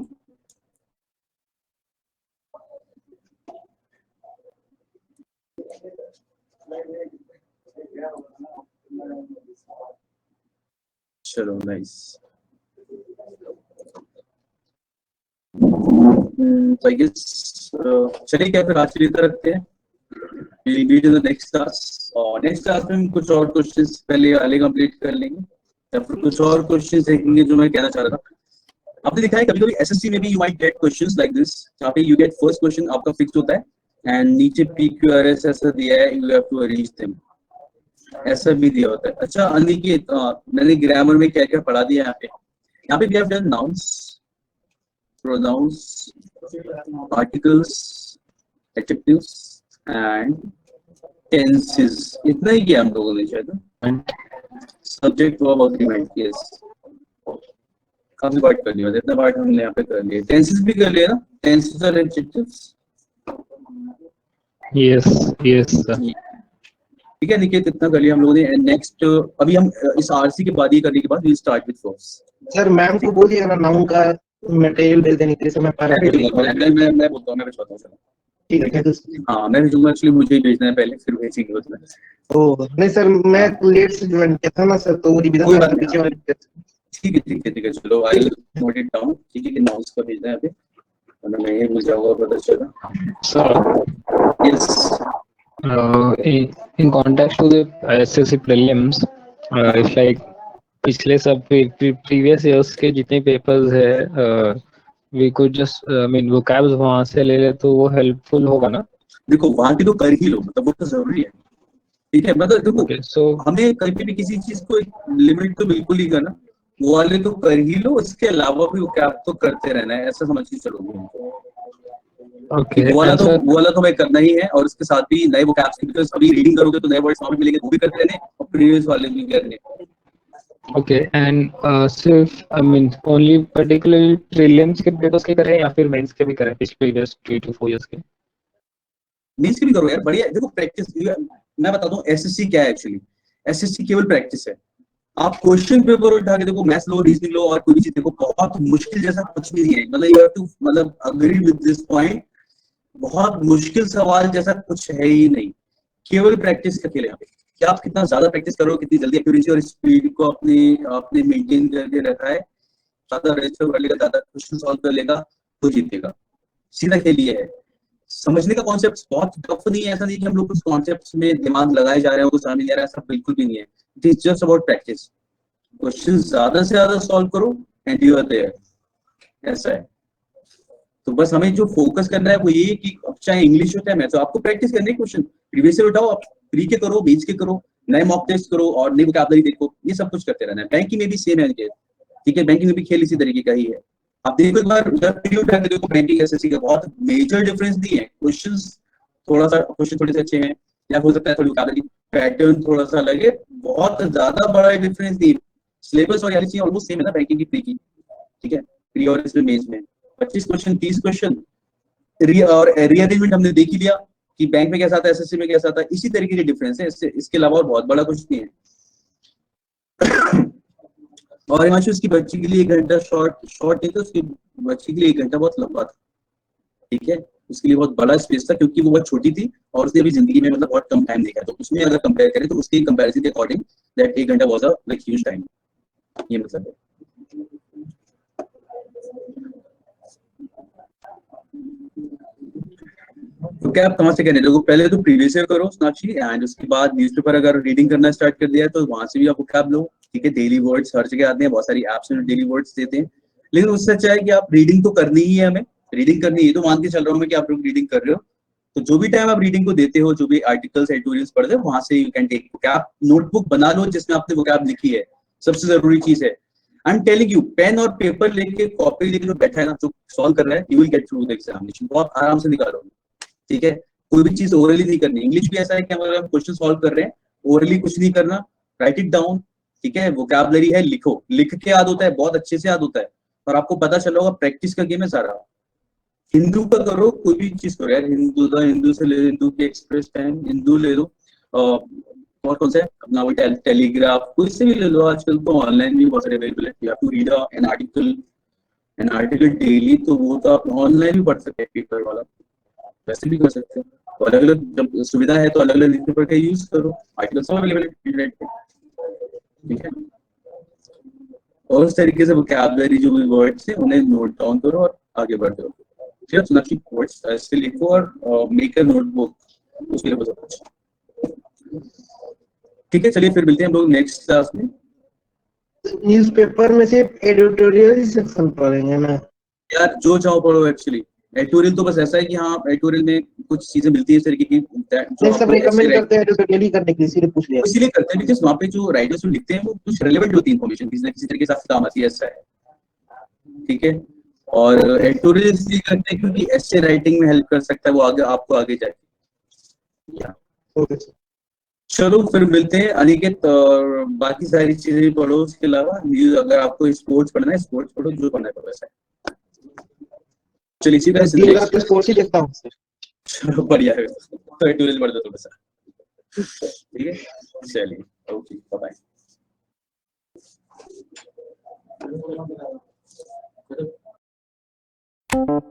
चलो नाइस. आई गेस चलिए क्या फिर आज के लिए इतना रखते हैं. we'll meet in the next class. और नेक्स्ट क्लास में हम कुछ और क्वेश्चंस पहले वाले कंप्लीट कर लेंगे या फिर कुछ और क्वेश्चंस देखेंगे जो मैं कहना चाह रहा था. आपने देखा है कभी-कभी एसएससी में भी you might get questions like this जहाँ पे यू गेट फर्स्ट क्वेश्चन आपका फिक्स होता है एंड नीचे पीक्यूआरएस ऐसा दिया है, you have to arrange them, ऐसा भी दिया होता है. अच्छा अनिकेत, मैंने ग्रामर में क्या क्या पढ़ा दिया यहाँ पे we have done nouns, pronouns, articles, adjectives and tenses. इतना ही किया हम लोगों ने शायद. सब्जेक्ट वर्ब अग्रीमेंट, यस काफी पार्ट कर लिया, इतना पार्ट हमने यहाँ पे कर लिया. टेंसेस भी कर लिया ना, टेंसेस और एडजेक्टिव्स. Yes, yes, sir. ठीक है निकेत, इतना कर लिया हम लोगों ने. नेक्स्ट अभी हम इस आरसी के बाद ये करने के बाद we start with verbs. Sir ma'am को बोलिए ना नाउन का मटेरियल भेज देने के लिए. मैं बोलता हूँ, मैं भिजवाता हूँ. ठीक है. हाँ मैं भेजूंगा, एक्चुअली मुझे ही भेजना है पहले फिर भेजेंगे उसमें. ओह नहीं सर, मैं लेट से ज्वाइन किया था ना सर, तो वो रिवीजन वाला पीछे वाले. ठीक है चलो आई नोट इट डाउन. ठीक है कि नाउन्स का भेजना है अभी, वरना मैं ये भूल जाऊंगा पता चला. So, yes in context to the SSC prelims, it's like पिछले सब previous years के जितने papers है, we could just I mean vocabs वहाँ से ले ले तो वो helpful होगा ना. देखो वहाँ की तो कर ही लो, मतलब वो तो जरूरी है. ठीक है, मतलब देखो Okay, so हमें कभी भी किसी चीज को लिमिट तो बिल्कुल ही करना, वो वाले तो कर ही लो, उसके अलावा भी vocab तो करते रहना है, ऐसा समझ के चलोगे. okay, वो वाला answer. तो हमें करना ही है, और उसके साथ भी नए vocabs की, बिकॉज़ अभी रीडिंग करोगे तो नए वर्ड्स वहाँ पे मिलेंगे, वो भी करते रहने और प्रीवियस वाले भी करने. Okay, and सिर्फ I mean only particularly prelims के papers के करें या फिर mains के भी करें पिछले previous 3 to 4 years के? मीन्स की भी करो यार, बढ़िया. देखो प्रैक्टिस, मैं बताता हूँ एसएससी क्या है. एक्चुअली एसएससी केवल प्रैक्टिस है. आप क्वेश्चन पेपर उठा के देखो, मैथ्स लो, रीजनिंग लो और कोई भी चीज देखो, बहुत मुश्किल जैसा कुछ भी नहीं है. मतलब यू हैव टू मतलब अग्री विद दिस पॉइंट, बहुत मुश्किल सवाल जैसा कुछ है ही नहीं. केवल प्रैक्टिस का खेल है यहाँ पे, कि आप कितना ज्यादा प्रैक्टिस करो, कितनी जल्दी एक्यूरेसी और स्पीड को अपने मेंटेन करके रखा है, ज्यादा रजिस्टर कर लेगा, ज्यादा क्वेश्चन सॉल्व कर लेगा तो जीतेगा. सीधा खेल ये है. समझने का कॉन्सेप्ट बहुत टफ नहीं है, ऐसा नहीं कि हम लोग उस कॉन्सेप्ट में दिमाग लगाए जा रहे हैं, कुछ समझ नहीं आ रहा है, ऐसा बिल्कुल भी नहीं है. It is just about practice. Question ज्यादा से ज्यादा सॉल्व करो एंड यू आर देयर, ऐसा है. तो बस हमें जो फोकस करना है वो ये कि अब चाहे इंग्लिश हो चाहे मैथ्स हो, आपको प्रैक्टिस करनी है. क्वेश्चन प्रीवियस से उठाओ, आप प्री के करो, बीच के करो, नए मॉक टेस्ट करो और नई वोकैबुलरी देखो, ये सब कुछ करते रहना है. बैंकिंग में भी सेम है. ठीक है, बैंकिंग में भी खेल इसी तरीके का ही है. आप देखो एक बार जब प्री उठा के देखो बैंकिंग एसएससी का, बहुत मेजर डिफरेंस नहीं है. क्वेश्चन थोड़े से अच्छे हैं, या हो सकता है थोड़ी वोकैबुलरी पैटर्न थोड़ा सा लगे, बहुत ज्यादा बड़ा डिफरेंस नहीं. सिलेबस और यार चीज ऑलमोस्ट सेम है ना बैंकिंग की प्री की. ठीक है, प्री और इसमें मेंस में 25 क्वेश्चन 30 क्वेश्चन। और रीअरेंजमेंट हमने देख ही लिया कि बैंक में कैसा आता है, एसएससी में कैसा आता है, इसी तरीके के डिफरेंस है, इसके अलावा और बहुत बड़ा कुछ नहीं है। और हिमांशु उसकी बच्ची के लिए 1 घंटा शॉर्ट नहीं था, उसकी बच्ची के लिए 1 घंटा बहुत लंबा था, ठीक है, उसके लिए बहुत बड़ा स्पेस था क्योंकि वो बहुत छोटी थी और उसने अभी जिंदगी में मतलब बहुत कम टाइम देखा है, तो उसमें अगर कंपेयर करें तो उसके कंपैरिजन के अकॉर्डिंग दैट 1 घंटा was a like huge time, ये मतलब है। तो क्या आप कहाँ से कहने लोगों, पहले तो प्रीवियस ईयर करो सोनाक्षी, एंड उसके बाद न्यूज़पेपर अगर रीडिंग करना स्टार्ट कर दिया है तो वहां से भी आप वोकैब लो, ठीक है, डेली वर्ड्स हर जगह आते हैं, बहुत सारी एप्स में डेली वर्ड्स देते हैं, लेकिन उससे अच्छा है कि आप रीडिंग तो करनी ही है, हमें रीडिंग करनी है, तो मान के चल रहा हूँ मैं कि आप लोग रीडिंग कर रहे हो, तो जो भी टाइम आप रीडिंग को देते हो, जो भी आर्टिकल्स एडिटोरियल्स पढ़ते हो, वहां से you can take vocab, notebook बना लो जिसमें आपने वोकैब लिखी है, सबसे जरूरी चीज है। I am telling you, pen और पेपर लेके कॉपी लेके जो बैठा है ना, जो सॉल्व कर रहा है, you will get through the examination, वो आप आराम से निकालोगे, ठीक है। कोई भी चीज ओरली नहीं करनी, इंग्लिश भी ऐसा है कि अगर हम क्वेश्चन सॉल्व कर रहे हैं, ओरली कुछ नहीं करना, राइट इट डाउन, ठीक है, वोकैबुलरी है, लिखो, लिख के याद होता है, बहुत अच्छे से याद होता है, और आपको पता चला होगा, प्रैक्टिस का गेम है सारा। हिंदू का करो, कोई भी चीज करो यार, हिंदू से ले, हिंदू के एक्सप्रेस टाइम, हिंदू ले लो, और कौन सा है अपना वो टेलीग्राफ, कोई से भी ले लो, आजकल तो ऑनलाइन भी बहुत सारे अवेलेबल है, you have to read an article daily, तो वो तो आप ऑनलाइन भी पढ़ सकते हैं, पेपर वाला वैसे भी कर सकते हो, तो अलग अलग जब सुविधा है तो अलग अलग न्यूज़पेपर का यूज करो, आर्टिकल सब अवेलेबल है इंटरनेट पे, ठीक है। और उस तरीके से वोकैबुलरी जो भी वर्ड्स है उन्हें नोट डाउन करो और आगे बढ़ते हो, ठीक है, सोनाक्षी वर्ड्स ऐसे लिखो और मेक अ नोटबुक, उसके लिए बहुत अच्छा, ठीक है। चलिए फिर मिलते हैं हम लोग नेक्स्ट क्लास में। न्यूज़पेपर में सिर्फ एडिटोरियल ही सेक्शन पढ़ेंगे ना? यार जो चाहो पढ़ो, एक्चुअली एडिटोरियल तो बस ऐसा है कि हाँ एडिटोरियल में कुछ चीजें मिलती है इस तरीके की जो नहीं, सब आपको रिकमेंड करते हैं एडिटोरियल ही करने के लिए, इसीलिए पूछ लिया। इसीलिए करते हैं बिकॉज वहाँ पे जो राइटर्स लिखते हैं वो कुछ रेलेवेंट होती है, इन्फॉर्मेशन किसी ना किसी तरीके से आपसे काम आती है, ऐसा है, ठीक है। और एडिटोरियल इसलिए करते हैं क्योंकि ऐसे राइटिंग में हेल्प कर सकता है वो आगे आपको आगे जाके, या ओके सर। चलो फिर मिलते हैं अनिकेत, और बाकी सारी चीजें भी पढ़ो, उसके अलावा न्यूज, अगर आपको स्पोर्ट्स पढ़ना है स्पोर्ट्स पढ़ो, जो पढ़ना है वैसा है। चलिए इसी बस तरह दिएगा नेक्स्ट, तो स्पोर्ट्स ही देखता हूँ सर। चलो बढ़िया है, तो एडिटोरियल पढ़ दो थोड़ा सा, ठीक है, चलिए ओके बाय बाय।